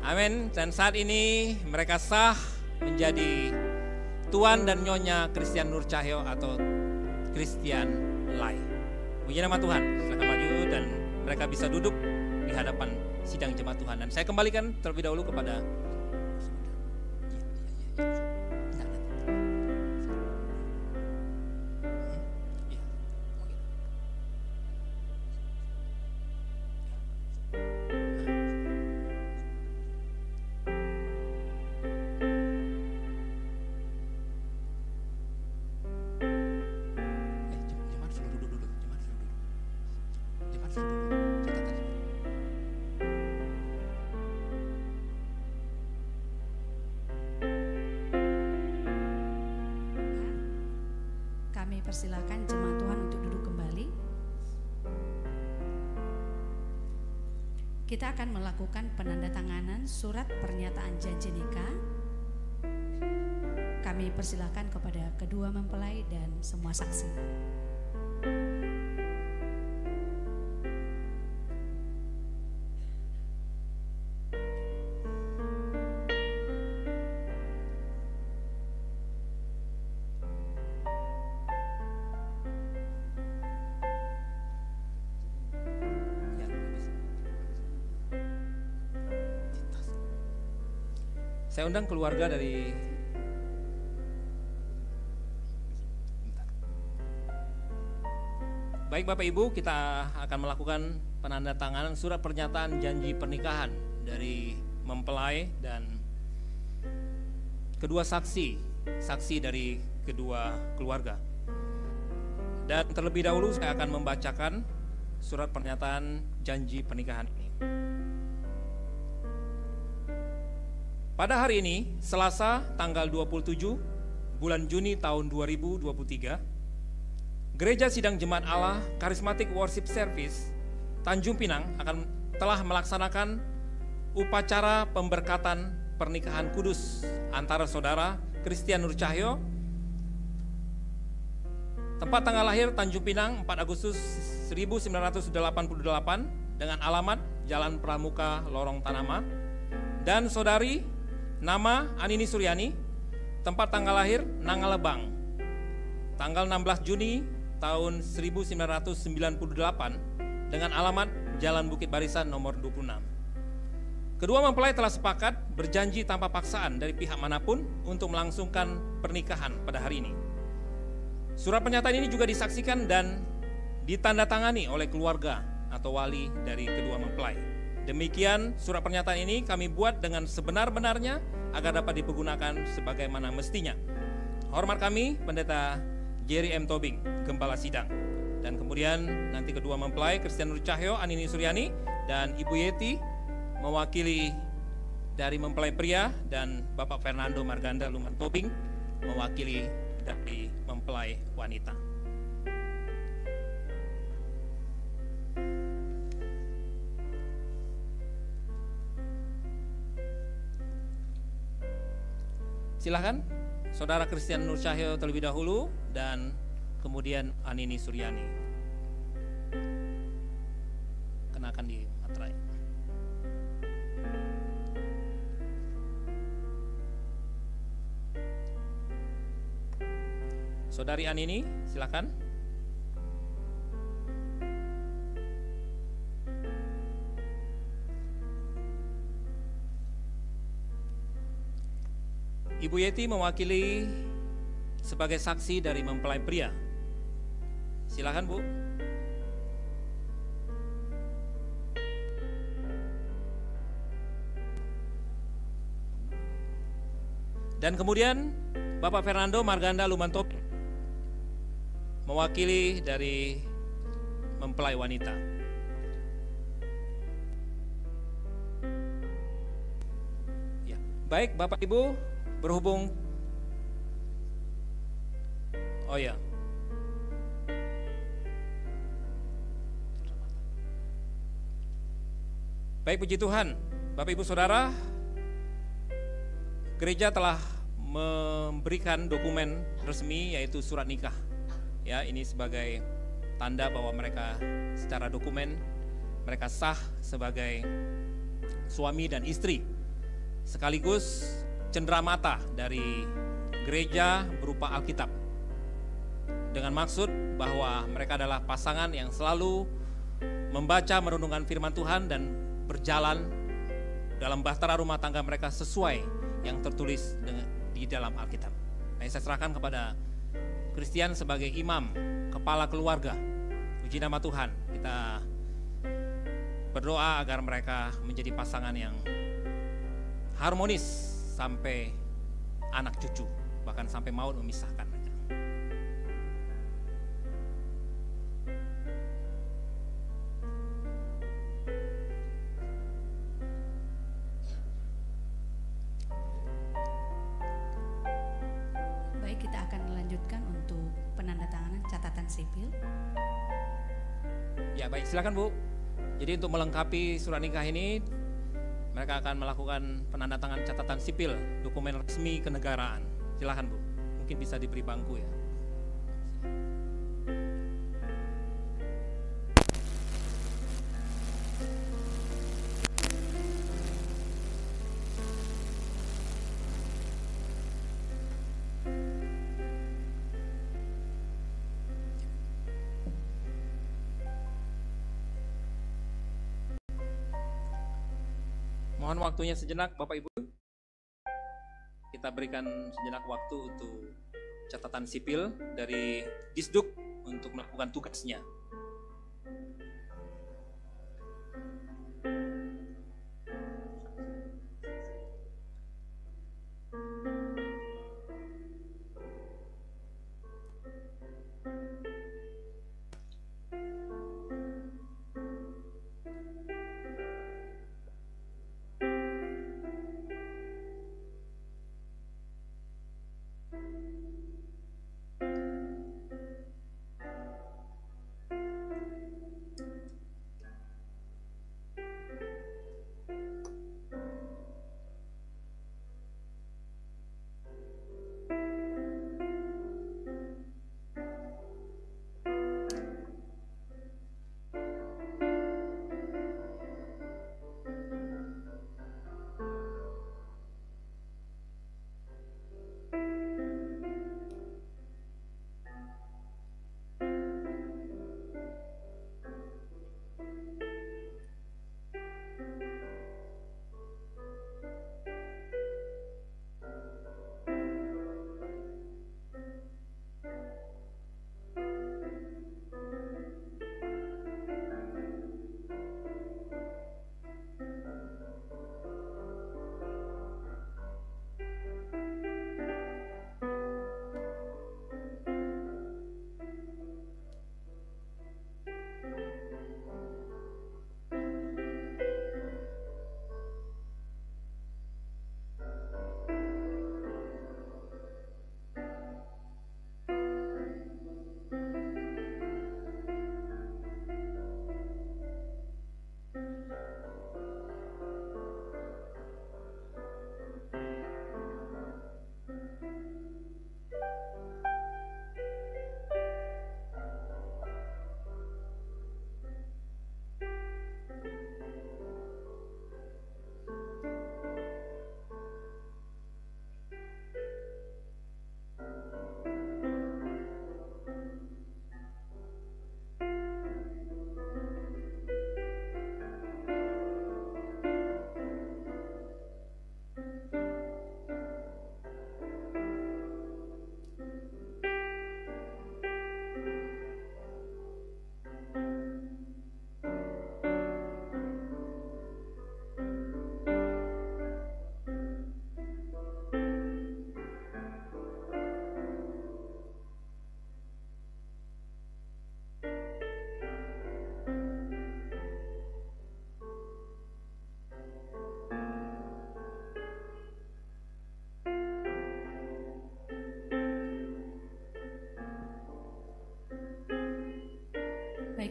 Amin. Dan saat ini mereka sah menjadi Tuan dan Nyonya Christian Nur Cahyo atau Christian Lai. Puji nama Tuhan. Silakan maju dan mereka bisa duduk di hadapan sidang jemaat Tuhan. Dan saya kembalikan terlebih dahulu kepada persilakan jemaat Tuhan untuk duduk kembali. Kita akan melakukan penandatanganan surat pernyataan janji nikah. Kami persilakan kepada kedua mempelai dan semua saksi. Saya undang keluarga dari Baik Bapak Ibu, kita akan melakukan penandatanganan surat pernyataan janji pernikahan dari mempelai dan kedua saksi dari kedua keluarga. Dan terlebih dahulu saya akan membacakan surat pernyataan janji pernikahan ini. Pada hari ini, Selasa tanggal 27 bulan Juni tahun 2023, Gereja Sidang Jemaat Allah Charismatic Worship Service Tanjung Pinang telah melaksanakan upacara pemberkatan pernikahan kudus antara saudara Christian Nur Cahyo, tempat tanggal lahir Tanjung Pinang 4 Agustus 1988 dengan alamat Jalan Pramuka, Lorong Tanama, dan saudari nama Anini Suryani, tempat tanggal lahir Nangalebang, tanggal 16 Juni tahun 1998 dengan alamat Jalan Bukit Barisan nomor 26. Kedua mempelai telah sepakat berjanji tanpa paksaan dari pihak manapun untuk melangsungkan pernikahan pada hari ini. Surat pernyataan ini juga disaksikan dan ditandatangani oleh keluarga atau wali dari kedua mempelai. Demikian surat pernyataan ini kami buat dengan sebenar-benarnya agar dapat dipergunakan sebagaimana mestinya. Hormat kami, Pendeta Jerry M. Tobing, Gembala Sidang. Dan kemudian nanti kedua mempelai, Christian Nur Cahyo, Anini Suryani, dan Ibu Yeti mewakili dari mempelai pria, dan Bapak Fernando Marganda Luman Tobing mewakili dari mempelai wanita. Silakan Saudara Christian Nur Cahyo terlebih dahulu dan kemudian Anini Suryani. Kenakan di materai. Saudari Anini, silakan. Ibu Yeti mewakili sebagai saksi dari mempelai pria. Silakan, Bu. Dan kemudian Bapak Fernando Marganda Lumantop mewakili dari mempelai wanita. Ya, baik Bapak Ibu, berhubung. Oh ya. Baik, puji Tuhan. Bapak Ibu Saudara, gereja telah memberikan dokumen resmi yaitu surat nikah. Ya, ini sebagai tanda bahwa mereka secara dokumen mereka sah sebagai suami dan istri. Sekaligus cenderamata dari gereja berupa Alkitab. Dengan maksud bahwa mereka adalah pasangan yang selalu membaca merenungkan firman Tuhan dan berjalan dalam bahtera rumah tangga mereka sesuai yang tertulis di dalam Alkitab. Nah, saya serahkan kepada Christian sebagai imam, kepala keluarga. Puji nama Tuhan, kita berdoa agar mereka menjadi pasangan yang harmonis sampai anak cucu, bahkan sampai maut memisahkan. Baik, kita akan melanjutkan untuk penandatanganan catatan sipil. Ya baik, silakan Bu. Jadi untuk melengkapi surat nikah ini, mereka akan melakukan penandatangan catatan sipil, dokumen resmi kenegaraan. Silakan Bu, mungkin bisa diberi bangku ya. Mohon waktunya sejenak Bapak Ibu. Kita berikan sejenak waktu untuk catatan sipil dari Disduk untuk melakukan tugasnya.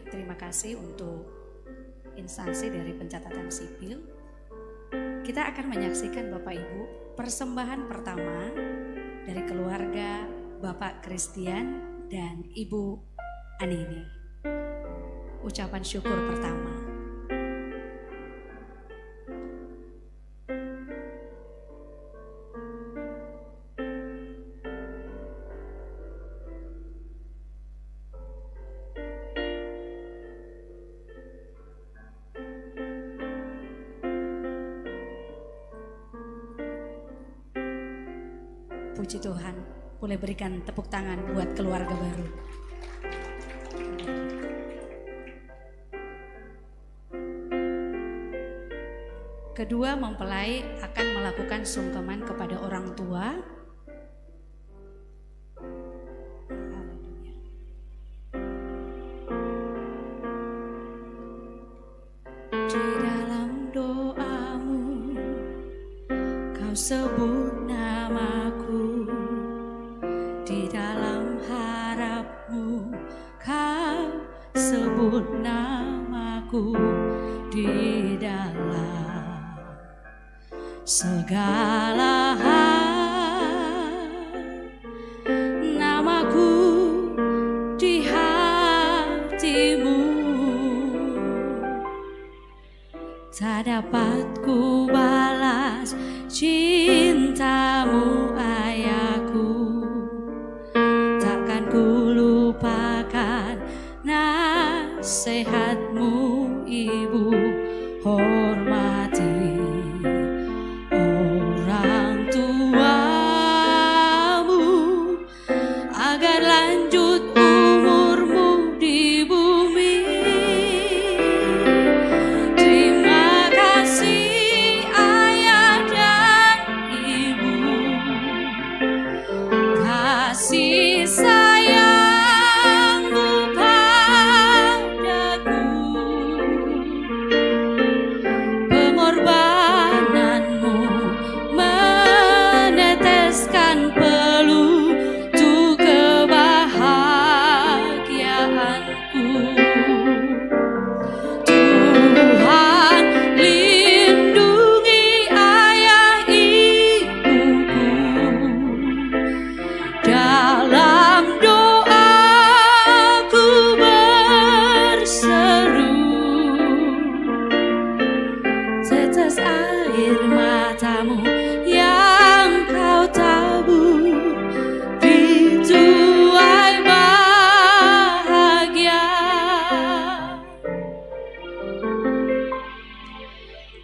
terima kasih untuk instansi dari pencatatan sipil. Kita akan menyaksikan Bapak Ibu persembahan pertama dari keluarga Bapak Christian dan Ibu Anini. Ucapan syukur pertama. Puji Tuhan, boleh berikan tepuk tangan buat keluarga baru. Kedua, mempelai akan melakukan sungkeman kepada orang tua. Di dalam doamu, kau sebut namaku. Di dalam harapmu, kau sebut namaku. Di dalam segala hal, namaku di hatimu. Tak dapat ku balas cintamu, ayahku. Takkan ku lupakan nasihatmu, ibu. Hormati orang tuamu agar lanjut umurmu di bumi. Terima kasih ayah dan ibu, kasih sayangmu padaku, pengorbananmu meneteskan peluru kebahagiaanku. Tuhan lindungi ayah ibuku, dalam doaku berseru. Tetes air matamu yang kau tabur di tuai bahagia.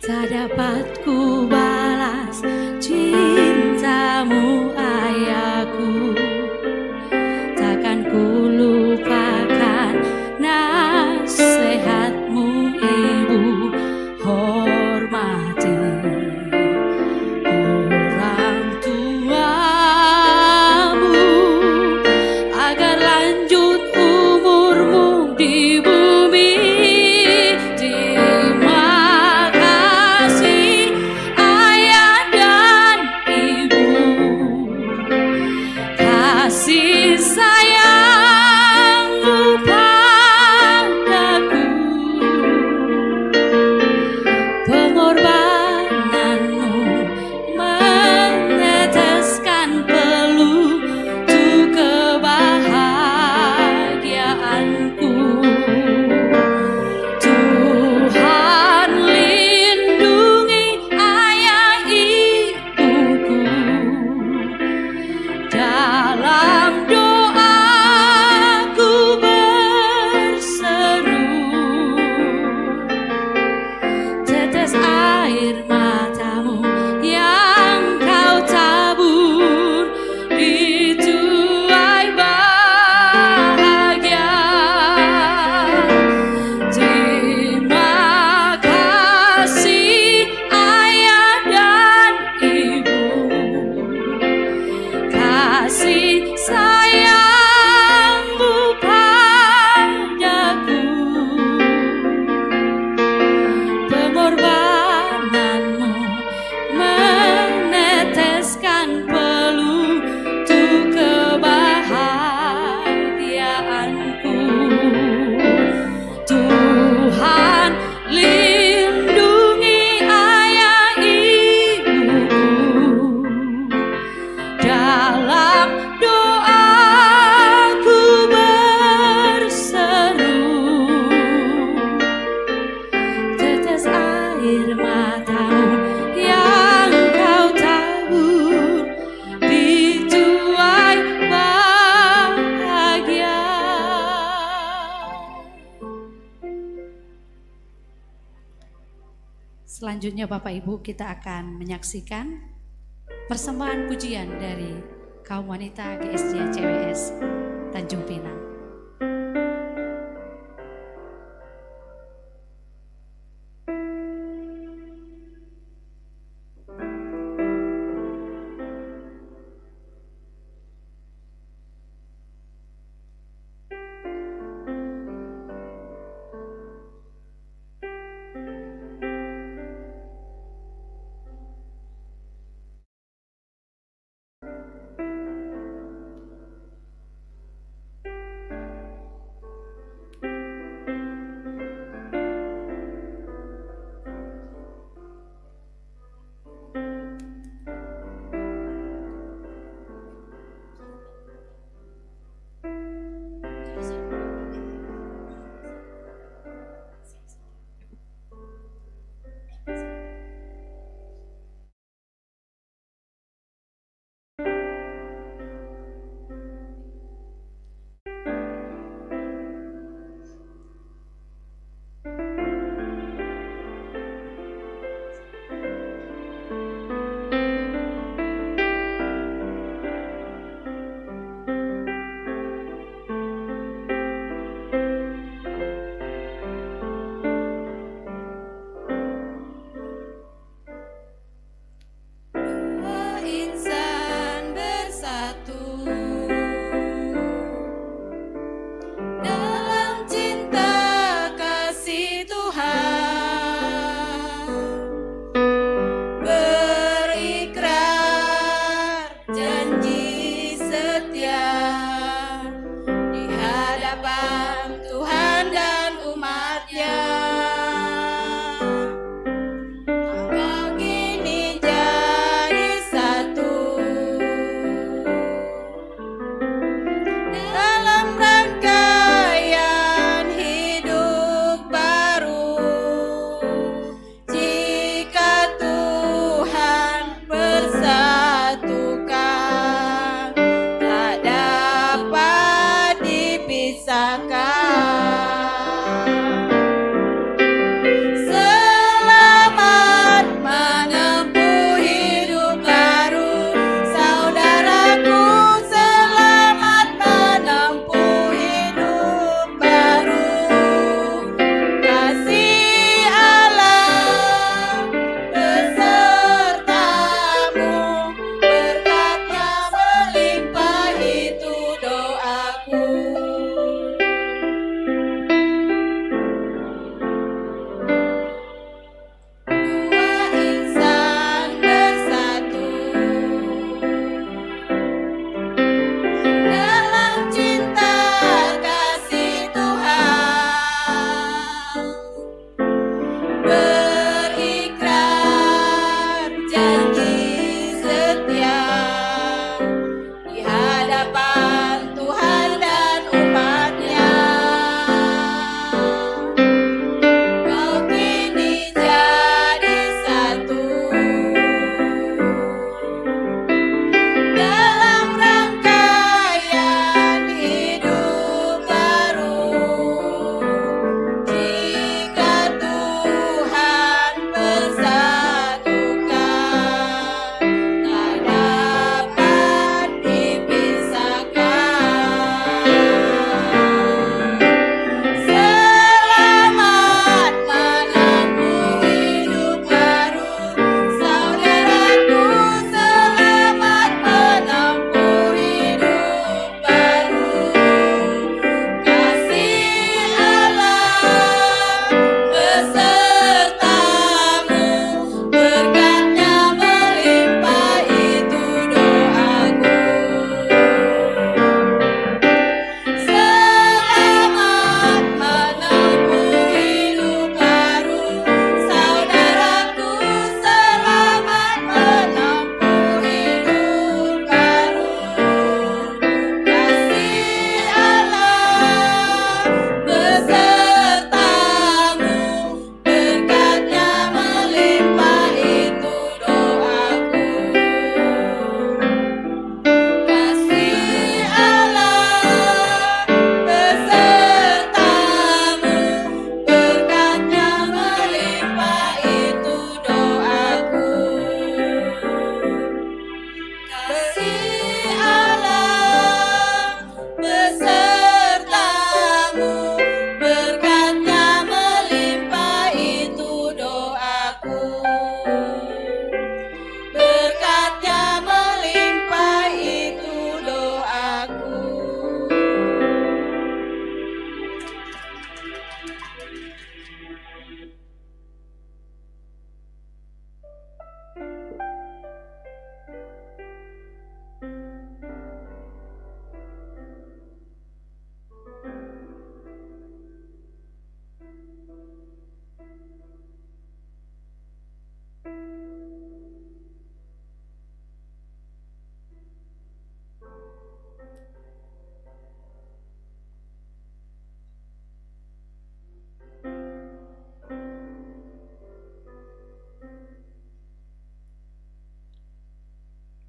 Tak dapat ku balas cintamu, ayahku. Takkan ku lupakan nasihatmu, ibu. Hormati orang tuamu agar lanjut umurmu di bumi. Terima kasih ayah dan ibu, kasih sayangmu padaku, pengorbananmu meneteskan peluru kebahagiaanku. Tuhan lindungi ayah ibuku, dalam Selanjutnya Bapak Ibu, kita akan menyaksikan persembahan pujian dari kaum wanita GSJ CWS Tanjung Pinang.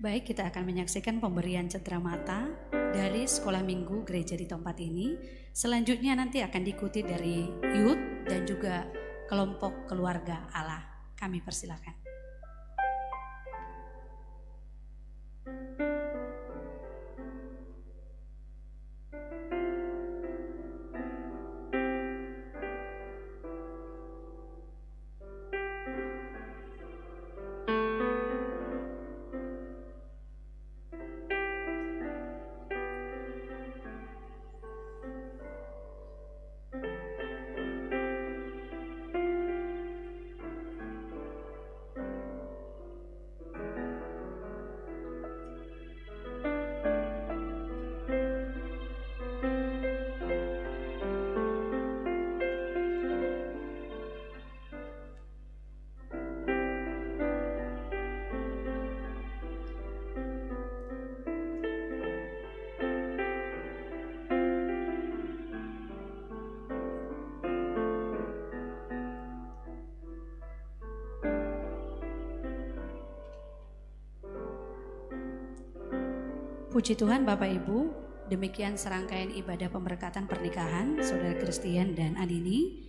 Baik, kita akan menyaksikan pemberian cenderamata dari sekolah minggu gereja di tempat ini. Selanjutnya nanti akan diikuti dari youth dan juga kelompok keluarga Allah. Kami persilakan. Puji Tuhan Bapak Ibu, demikian serangkaian ibadah pemberkatan pernikahan Saudara Christian dan Anini.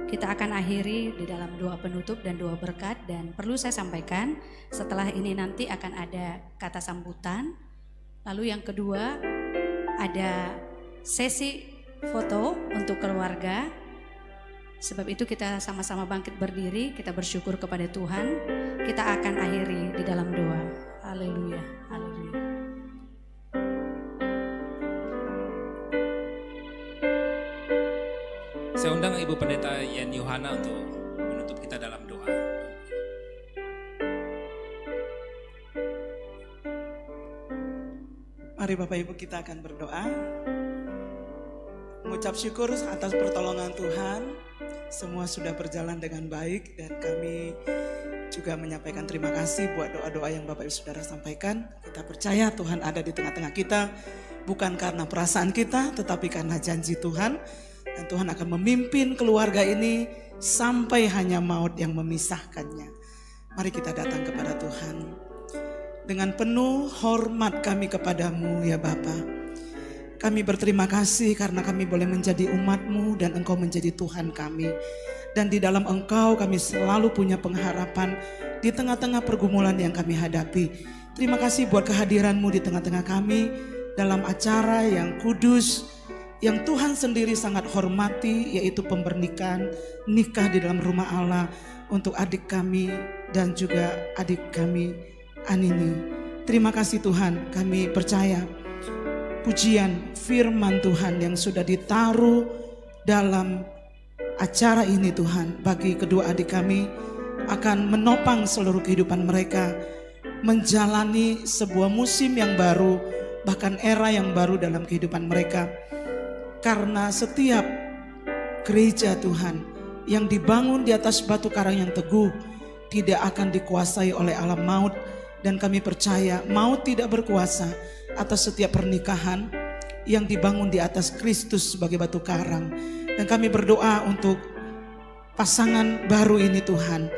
Kita akan akhiri di dalam doa penutup dan doa berkat, dan perlu saya sampaikan setelah ini nanti akan ada kata sambutan. Lalu yang kedua ada sesi foto untuk keluarga. Sebab itu kita sama-sama bangkit berdiri, kita bersyukur kepada Tuhan. Kita akan akhiri di dalam doa. Haleluya, haleluya. Saya undang Ibu Pendeta Yen Yohana untuk menutup kita dalam doa. Mari Bapak Ibu kita akan berdoa. Mengucap syukur atas pertolongan Tuhan. Semua sudah berjalan dengan baik dan kami juga menyampaikan terima kasih buat doa-doa yang Bapak Ibu Saudara sampaikan. Kita percaya Tuhan ada di tengah-tengah kita. Bukan karena perasaan kita tetapi karena janji Tuhan. Dan Tuhan akan memimpin keluarga ini sampai hanya maut yang memisahkannya. Mari kita datang kepada Tuhan. Dengan penuh hormat kami kepadamu ya Bapa. Kami berterima kasih karena kami boleh menjadi umat-Mu dan Engkau menjadi Tuhan kami. Dan di dalam Engkau kami selalu punya pengharapan di tengah-tengah pergumulan yang kami hadapi. Terima kasih buat kehadiran-Mu di tengah-tengah kami dalam acara yang kudus, yang Tuhan sendiri sangat hormati, yaitu pembernikahan nikah di dalam rumah Allah untuk adik kami dan juga adik kami Anini. Terima kasih Tuhan, kami percaya pujian firman Tuhan yang sudah ditaruh dalam acara ini Tuhan bagi kedua adik kami akan menopang seluruh kehidupan mereka, menjalani sebuah musim yang baru, bahkan era yang baru dalam kehidupan mereka. Karena setiap gereja Tuhan yang dibangun di atas batu karang yang teguh tidak akan dikuasai oleh alam maut. Dan kami percaya maut tidak berkuasa atas setiap pernikahan yang dibangun di atas Kristus sebagai batu karang. Dan kami berdoa untuk pasangan baru ini Tuhan.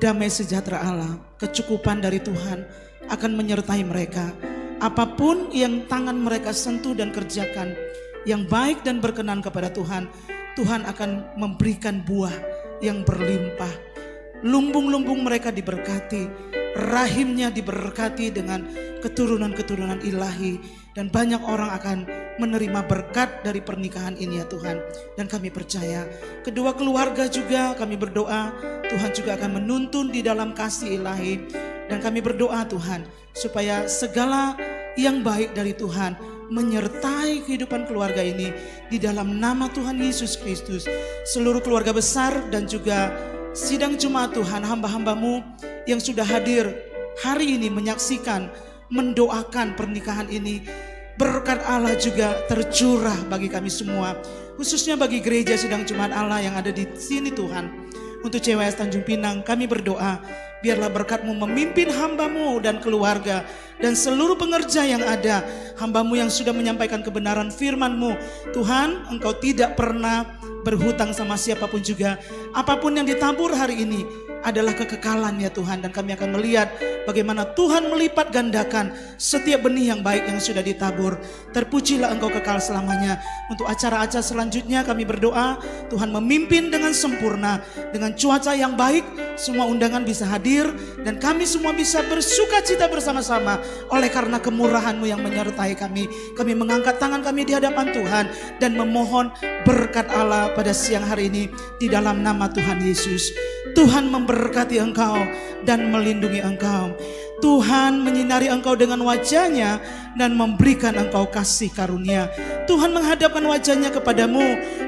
Damai sejahtera Allah, kecukupan dari Tuhan akan menyertai mereka. Apapun yang tangan mereka sentuh dan kerjakan yang baik dan berkenan kepada Tuhan, Tuhan akan memberikan buah yang berlimpah. Lumbung-lumbung mereka diberkati, rahimnya diberkati dengan keturunan-keturunan ilahi, dan banyak orang akan menerima berkat dari pernikahan ini ya Tuhan. Dan kami percaya kedua keluarga juga kami berdoa Tuhan juga akan menuntun di dalam kasih ilahi. Dan kami berdoa Tuhan supaya segala yang baik dari Tuhan menyertai kehidupan keluarga ini di dalam nama Tuhan Yesus Kristus. Seluruh keluarga besar dan juga sidang Jumat Tuhan, hamba-hamba-Mu yang sudah hadir hari ini menyaksikan, mendoakan pernikahan ini. Berkat Allah juga tercurah bagi kami semua, khususnya bagi gereja sidang Jumat Allah yang ada di sini Tuhan. Untuk CWS Tanjung Pinang kami berdoa, biarlah berkat-Mu memimpin hamba-Mu dan keluarga dan seluruh pengerja yang ada, hamba-Mu yang sudah menyampaikan kebenaran firman-Mu. Tuhan, Engkau tidak pernah berhutang sama siapapun juga. Apapun yang ditabur hari ini adalah kekekalan ya Tuhan. Dan kami akan melihat bagaimana Tuhan melipat gandakan setiap benih yang baik yang sudah ditabur. Terpujilah Engkau kekal selamanya. Untuk acara-acara selanjutnya kami berdoa Tuhan memimpin dengan sempurna, dengan cuaca yang baik, semua undangan bisa hadir dan kami semua bisa bersuka cita bersama-sama oleh karena kemurahan-Mu yang menyertai kami. Kami mengangkat tangan kami di hadapan Tuhan dan memohon berkat Allah pada siang hari ini di dalam nama Tuhan Yesus. Tuhan memberkati engkau dan melindungi engkau. Tuhan menyinari engkau dengan wajah-Nya dan memberikan engkau kasih karunia. Tuhan menghadapkan wajah-Nya kepadamu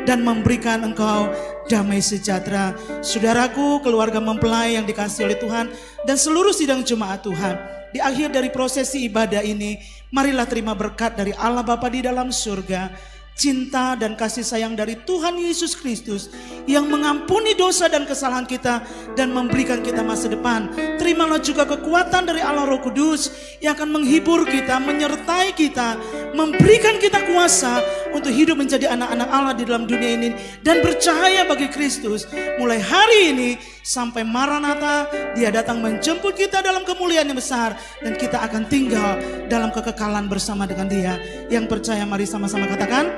dan memberikan engkau damai sejahtera. Saudaraku, keluarga mempelai yang dikasihi oleh Tuhan dan seluruh sidang jemaat Tuhan, di akhir dari prosesi ibadah ini, marilah terima berkat dari Allah Bapa di dalam surga, cinta dan kasih sayang dari Tuhan Yesus Kristus yang mengampuni dosa dan kesalahan kita dan memberikan kita masa depan. Terimalah juga kekuatan dari Allah Roh Kudus yang akan menghibur kita, menyertai kita, memberikan kita kuasa untuk hidup menjadi anak-anak Allah di dalam dunia ini dan bercahaya bagi Kristus. Mulai hari ini sampai Maranatha, Dia datang menjemput kita dalam kemuliaan yang besar dan kita akan tinggal dalam kekekalan bersama dengan Dia. Yang percaya mari sama-sama katakan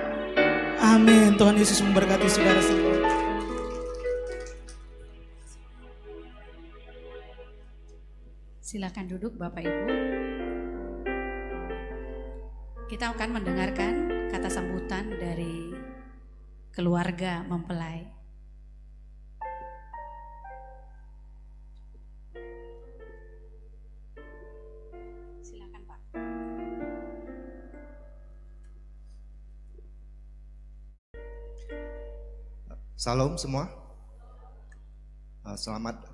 amin. Tuhan Yesus memberkati saudara semua. Silakan duduk Bapak Ibu. Kita akan mendengarkan kata sambutan dari keluarga mempelai. Silakan Pak. Salam semua.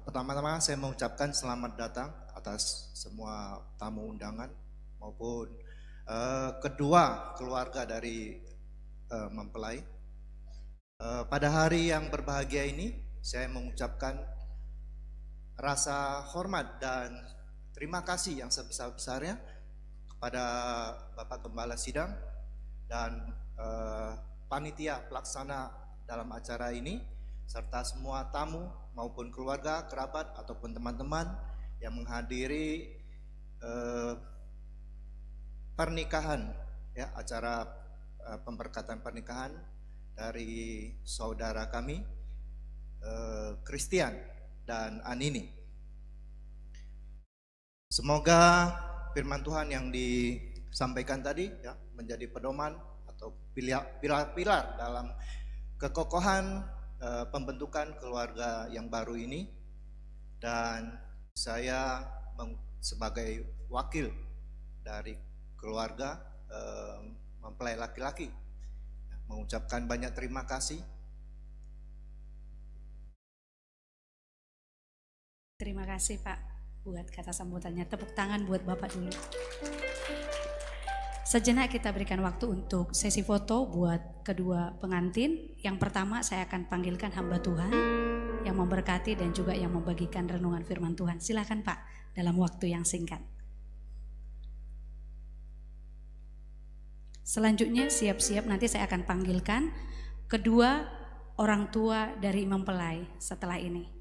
Pertama-tama saya mengucapkan selamat datang atas semua tamu undangan maupun kedua keluarga dari mempelai. Pada hari yang berbahagia ini saya mengucapkan rasa hormat dan terima kasih yang sebesar-besarnya kepada Bapak Gembala Sidang dan panitia pelaksana dalam acara ini, serta semua tamu maupun keluarga, kerabat ataupun teman-teman yang menghadiri pernikahan, ya, acara pemberkatan pernikahan dari saudara kami Christian dan Anini. Semoga firman Tuhan yang disampaikan tadi ya menjadi pedoman atau pilar-pilar dalam kekokohan pembentukan keluarga yang baru ini, dan saya sebagai wakil dari keluarga mempelai laki-laki mengucapkan banyak terima kasih. Terima kasih Pak buat kata sambutannya. Tepuk tangan buat Bapak dulu. Sejenak kita berikan waktu untuk sesi foto buat kedua pengantin. Yang pertama saya akan panggilkan hamba Tuhan yang memberkati dan juga yang membagikan renungan firman Tuhan. Silakan Pak dalam waktu yang singkat. Selanjutnya siap-siap nanti saya akan panggilkan kedua orang tua dari mempelai setelah ini.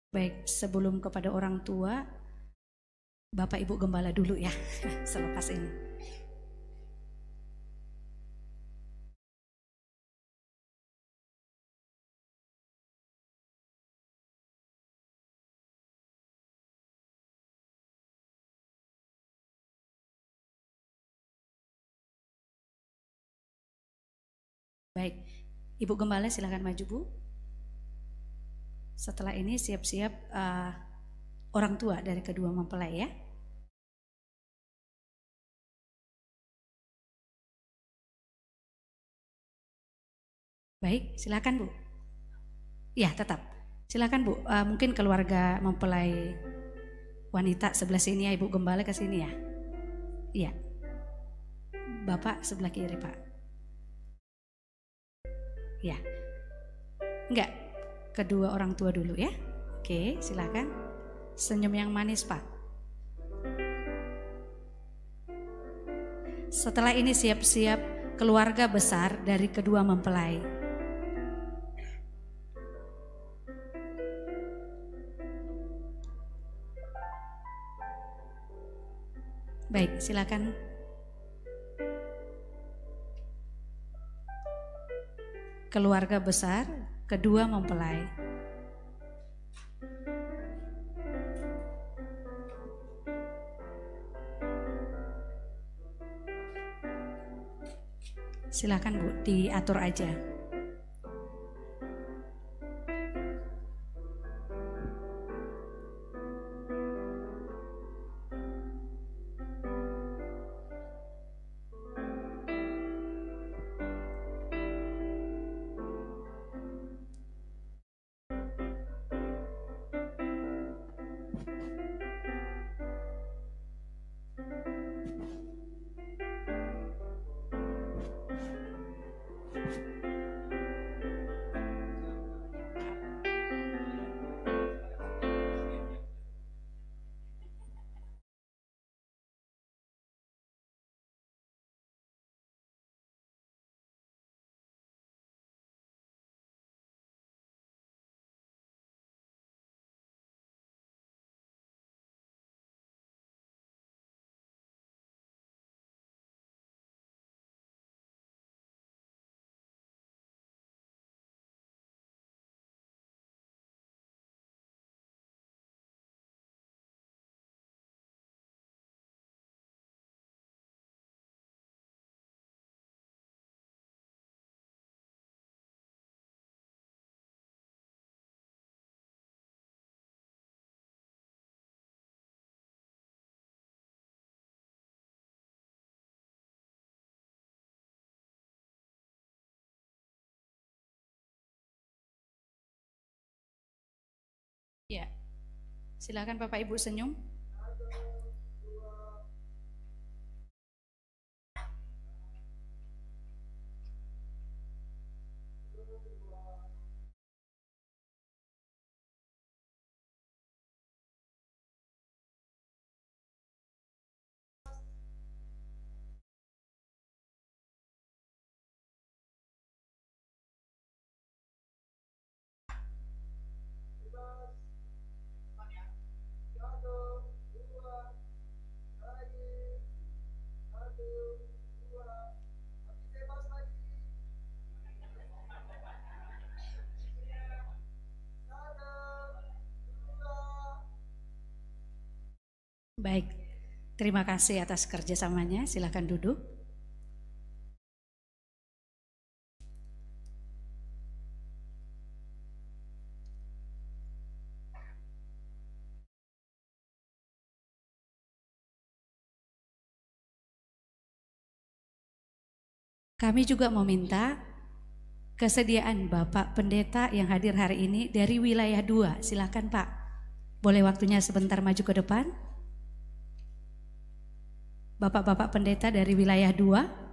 Baik, sebelum kepada orang tua, Bapak Ibu Gembala dulu ya, selepas ini. Baik, Ibu Gembala silakan maju Bu. Setelah ini siap-siap orang tua dari kedua mempelai ya. Baik, silakan Bu. Ya, tetap. Silakan Bu. Mungkin keluarga mempelai wanita sebelah sini ya, Ibu Gembala ke sini ya. Iya. Bapak sebelah kiri Pak. Ya. Enggak. Kedua orang tua dulu ya. Oke, silakan. Senyum yang manis Pak. Setelah ini siap-siap keluarga besar dari kedua mempelai. Baik, silakan. Keluarga besar kedua mempelai. Silakan Bu, diatur aja. Ya, silakan Bapak Ibu senyum. Baik, terima kasih atas kerjasamanya. Silakan duduk. Kami juga meminta kesediaan Bapak Pendeta yang hadir hari ini dari wilayah 2. Silakan Pak, boleh waktunya sebentar maju ke depan. Bapak-bapak pendeta dari wilayah 2.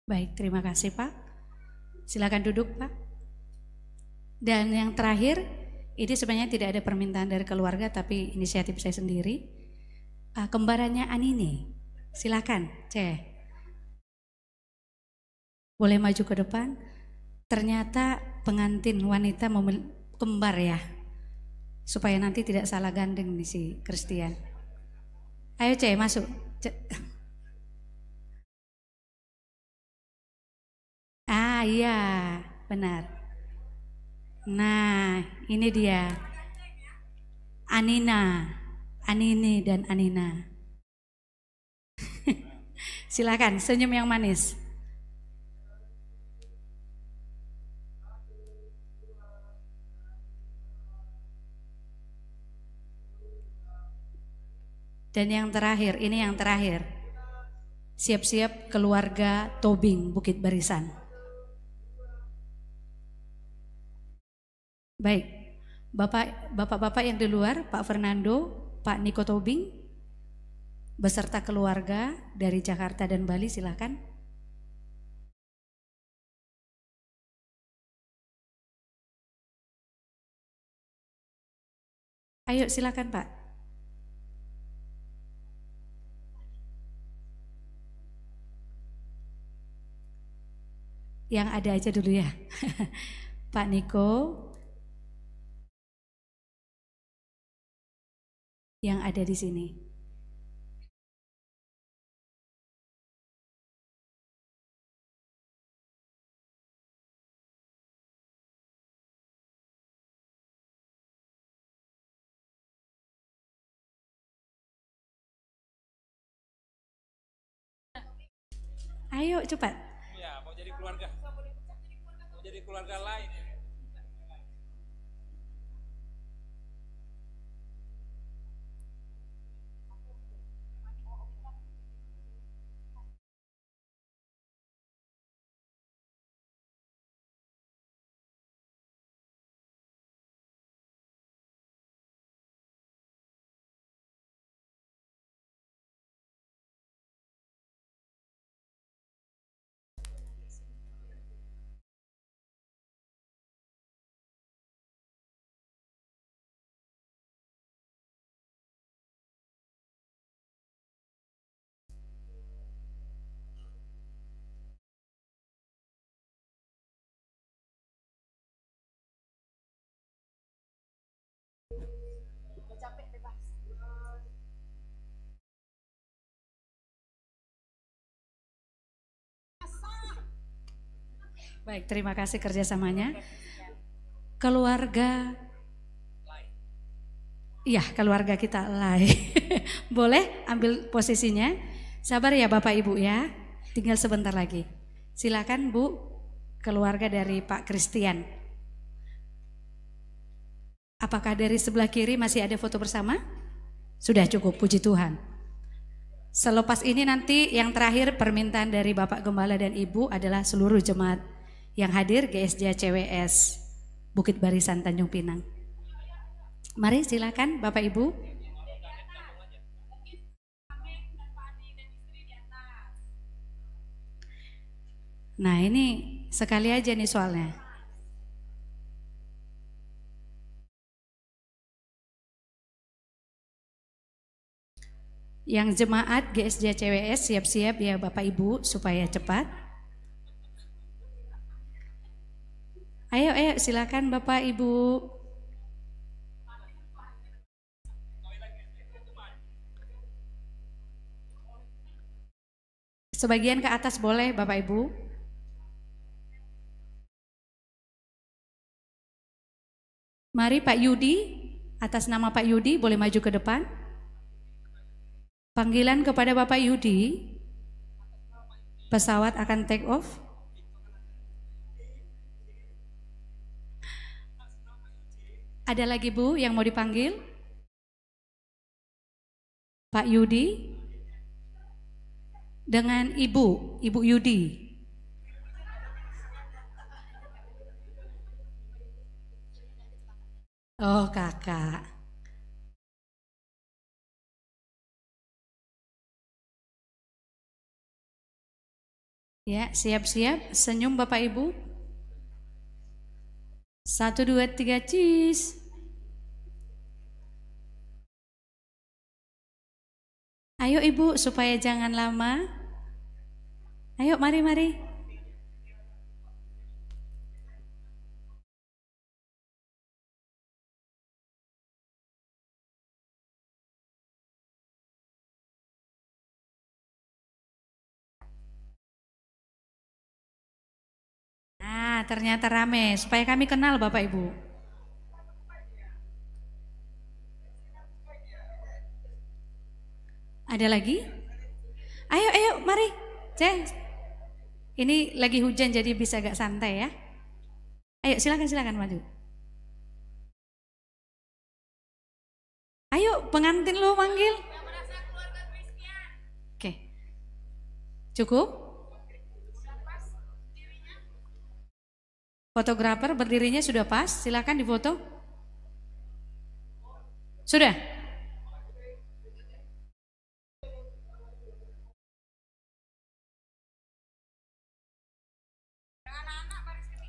Baik, terima kasih Pak. Silakan duduk Pak. Dan yang terakhir, ini sebenarnya tidak ada permintaan dari keluarga tapi inisiatif saya sendiri. Kembarannya Anini, silakan C. Boleh maju ke depan. Ternyata pengantin wanita kembar ya, supaya nanti tidak salah gandeng nih si Christian. Ayo C, masuk C. iya, benar. Nah, ini dia. Anina, Anini dan Anina. Silakan senyum yang manis. Dan yang terakhir, ini yang terakhir. Siap-siap keluarga Tobing Bukit Barisan. Baik, bapak-bapak yang di luar, Pak Fernando, Pak Niko Tobing, beserta keluarga dari Jakarta dan Bali, silakan. Ayo silakan Pak. Yang ada aja dulu ya. Pak Niko. Yang ada di sini. Ayo cepat. Ya, mau jadi keluarga. Mau jadi keluarga lain. Baik, terima kasih kerjasamanya. Keluarga, iya keluarga kita lain. Boleh ambil posisinya. Sabar ya Bapak Ibu ya, tinggal sebentar lagi. Silakan Bu, keluarga dari Pak Christian. Apakah dari sebelah kiri masih ada foto bersama? Sudah cukup, puji Tuhan. Selepas ini nanti yang terakhir permintaan dari Bapak Gembala dan Ibu adalah seluruh jemaat yang hadir GSJ CWS Bukit Barisan Tanjung Pinang. Mari silakan Bapak Ibu. Nah ini sekali aja nih soalnya. Yang jemaat GSJ CWS siap-siap ya Bapak Ibu supaya cepat. Ayo silakan Bapak Ibu. Sebagian ke atas boleh Bapak Ibu. Mari Pak Yudi, atas nama Pak Yudi boleh maju ke depan. Panggilan kepada Bapak Yudi, pesawat akan take off. Ada lagi Bu yang mau dipanggil? Pak Yudi dengan Ibu Yudi. Oh kakak. Ya siap-siap, senyum Bapak Ibu. 1, 2, 3, cheese. Ayo Ibu supaya jangan lama. Ayo mari. ternyata rame. Supaya kami kenal Bapak Ibu. Ada lagi? Ayo, mari. Ini lagi hujan jadi bisa agak santai ya. Ayo silakan maju. Ayo pengantin lo manggil. Oke. Cukup? Fotografer berdirinya sudah pas, silakan difoto. Sudah?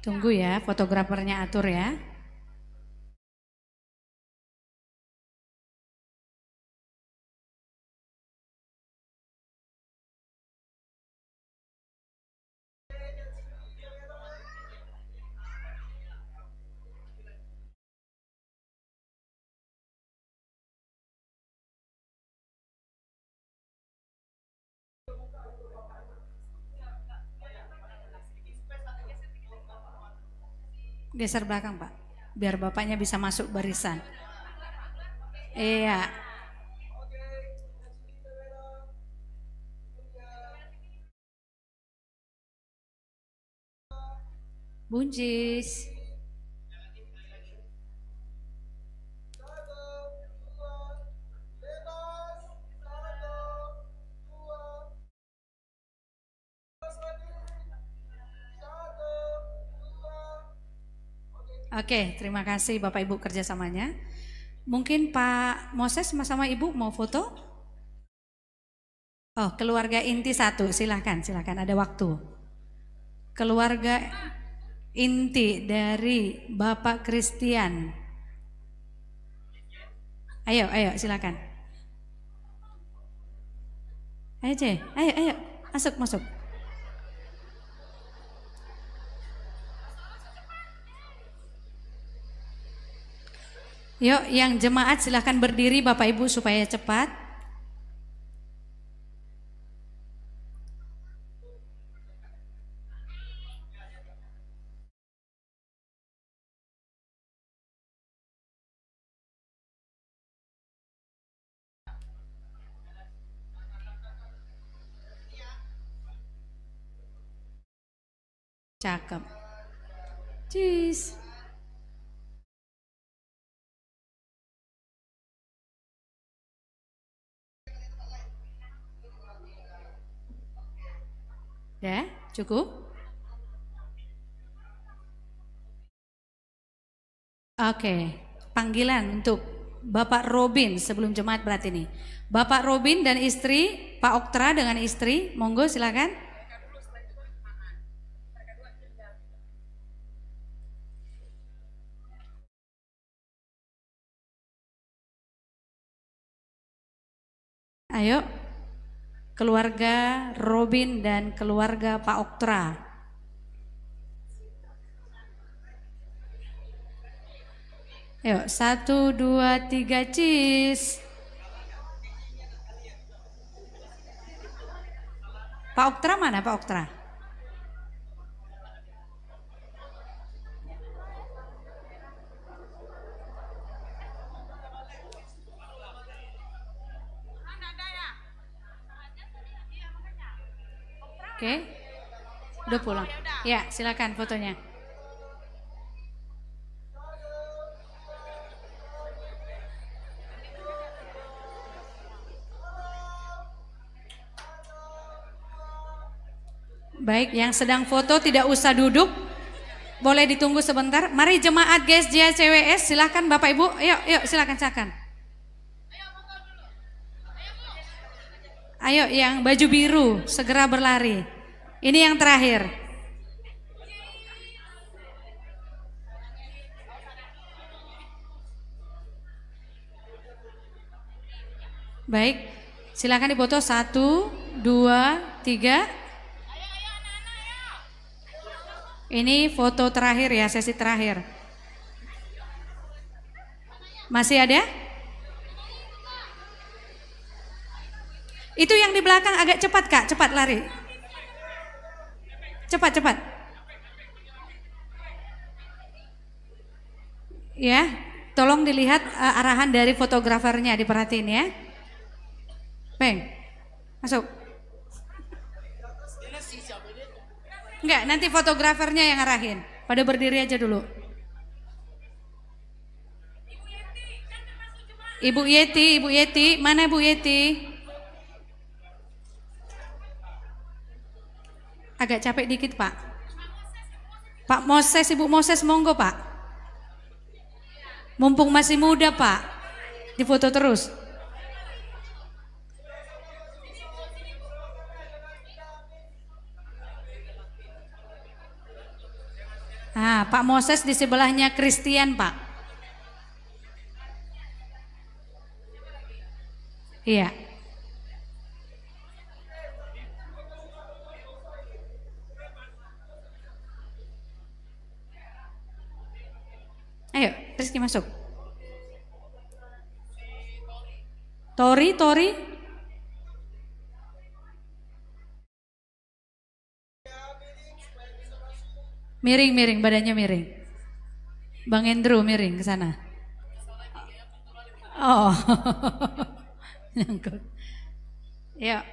Tunggu ya, fotografernya atur ya. Geser belakang Pak, biar bapaknya bisa masuk barisan. Iya. Buncis. Oke, terima kasih Bapak Ibu kerjasamanya. Mungkin Pak Moses sama Ibu mau foto? Oh, keluarga inti satu, silakan ada waktu. Keluarga inti dari Bapak Christian. Ayo, silakan. Ayo, masuk. Yuk, yang jemaat silahkan berdiri Bapak Ibu supaya cepat. Cakep. Cheese. Ya, cukup? Oke, panggilan untuk Bapak Robin sebelum jemaat berat ini. Bapak Robin dan istri, Pak Oktra dengan istri, monggo silakan. Ayo. Keluarga Robin dan keluarga Pak Oktra. Yuk, 1, 2, 3, cheese. Pak Oktra mana Pak Oktra? Oke, udah pulang. Ya, silakan fotonya. Baik, yang sedang foto tidak usah duduk, boleh ditunggu sebentar. Mari jemaat GSJ CWS, silakan Bapak Ibu. Yuk, silakan. Ayo yang baju biru segera berlari. Ini yang terakhir. Baik, silakan difoto 1, 2, 3. Ini foto terakhir ya, sesi terakhir. Masih ada? Itu yang di belakang agak cepat Kak, cepat lari. Cepat. Ya, tolong dilihat arahan dari fotografernya, diperhatiin ya. Peng, masuk. Enggak, nanti fotografernya yang arahin. Pada berdiri aja dulu. Ibu Yeti, mana Bu Yeti? Agak capek dikit Pak. Pak Moses, Ibu Moses monggo Pak. Mumpung masih muda Pak, difoto terus. Nah, Pak Moses di sebelahnya Christian Pak. Iya. Ayo, Rizky masuk. Tori. Miring, badannya miring. Bang Endro miring ke sana. Oh. Nyangkut. Yuk.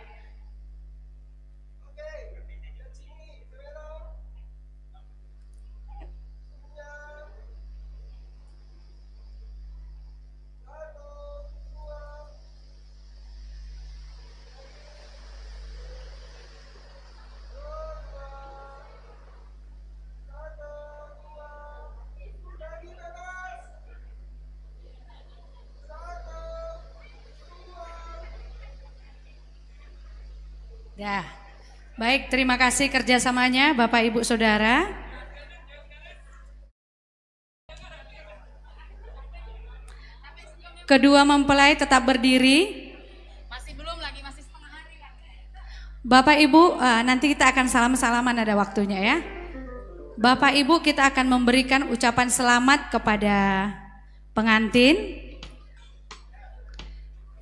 Ya, baik, terima kasih kerjasamanya Bapak Ibu Saudara. Kedua mempelai tetap berdiri. Masih belum lagi, masih setengah hari. Bapak Ibu, nanti kita akan salam-salaman ada waktunya ya. Bapak Ibu, kita akan memberikan ucapan selamat kepada pengantin.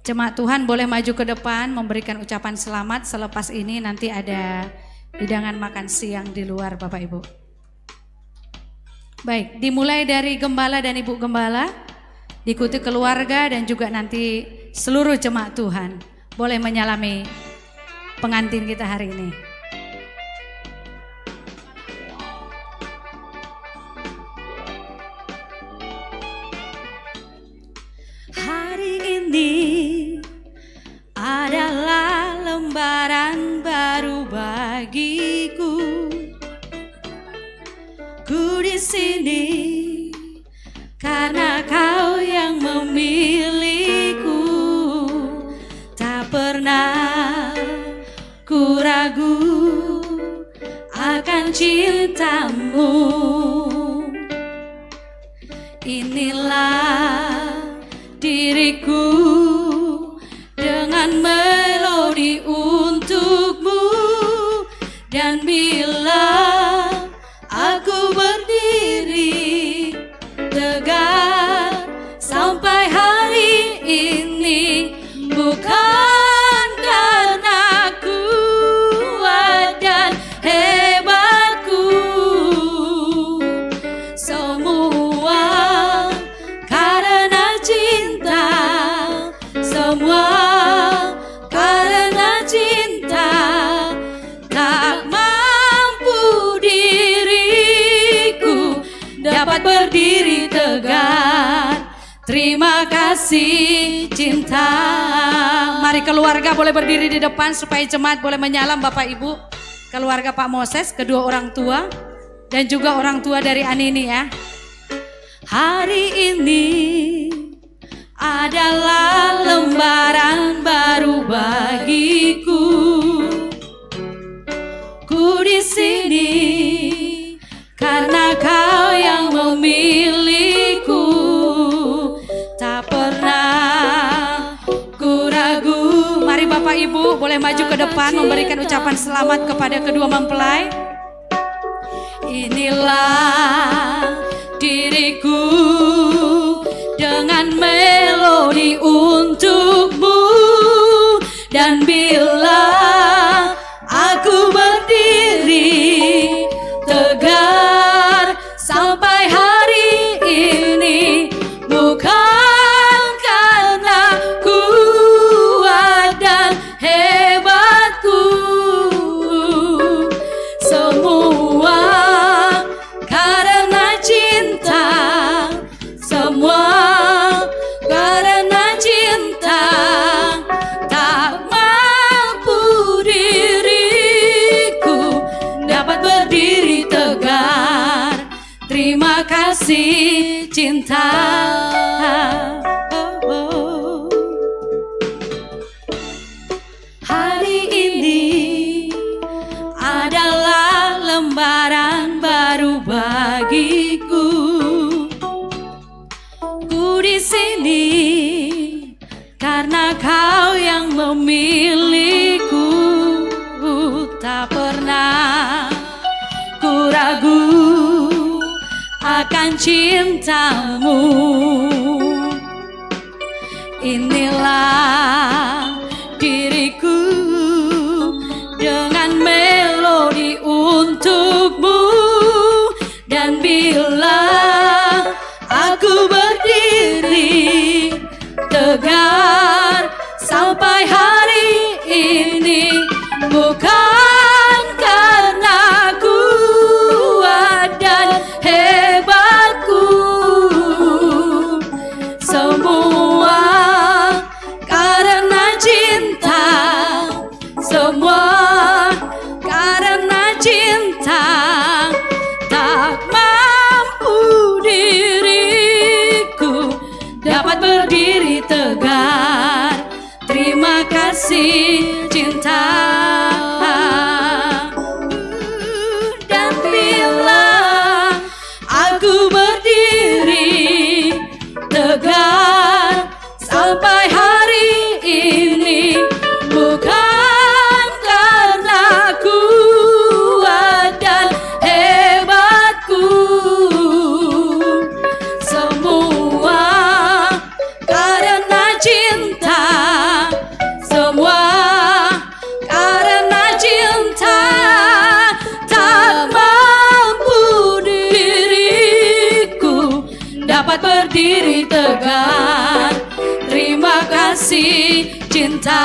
Jemaat Tuhan boleh maju ke depan memberikan ucapan selamat. Selepas ini nanti ada hidangan makan siang di luar Bapak Ibu. Baik, dimulai dari Gembala dan Ibu Gembala, diikuti keluarga dan juga nanti seluruh jemaat Tuhan boleh menyalami pengantin kita hari ini. Hari ini adalah lembaran baru bagiku. Ku di sini karena Kau yang memilihku. Tak pernah ku ragu akan cintamu. Inilah diriku dengan melodi untukmu. Dan bila aku berdiri tegak sampai hari ini, bukan karena kuat dan hebatku, semua karena cinta, semua karena cinta. Tak mampu diriku dapat berdiri tegak. Terima kasih cinta. Mari keluarga boleh berdiri di depan supaya jemaat boleh menyalam Bapak Ibu. Keluarga Pak Moses, kedua orang tua dan juga orang tua dari Anini ya. Hari ini adalah lembaran baru bagiku. Ku di sini karena Kau yang memilihku. Tak pernah ku ragu. Mari Bapak Ibu boleh maju ke depan memberikan ucapan selamat kepada kedua mempelai. Inilah diriku dengan melodi untukmu. Dan bila aku berdiri tegar sampai hari ini, cinta. Hari ini adalah lembaran baru bagiku. Ku di sini karena Kau yang memilihku. Tak pernah ku ragu akan cintamu. Inilah diriku dengan melodi untukmu. Dan bila aku berdiri tegar sampai hari ini, bukan karena kuat dan hebatku, semua karena cinta, semua karena cinta. Tak mampu diriku dapat berdiri tegar. Terima kasih cinta. Dan bila aku berdiri tegar sampai hari ini, bukan karena kuat dan hebatku, semua karena cinta, semua karena cinta. Tak mampu diriku dapat berdiri tegar. Terima kasih cinta.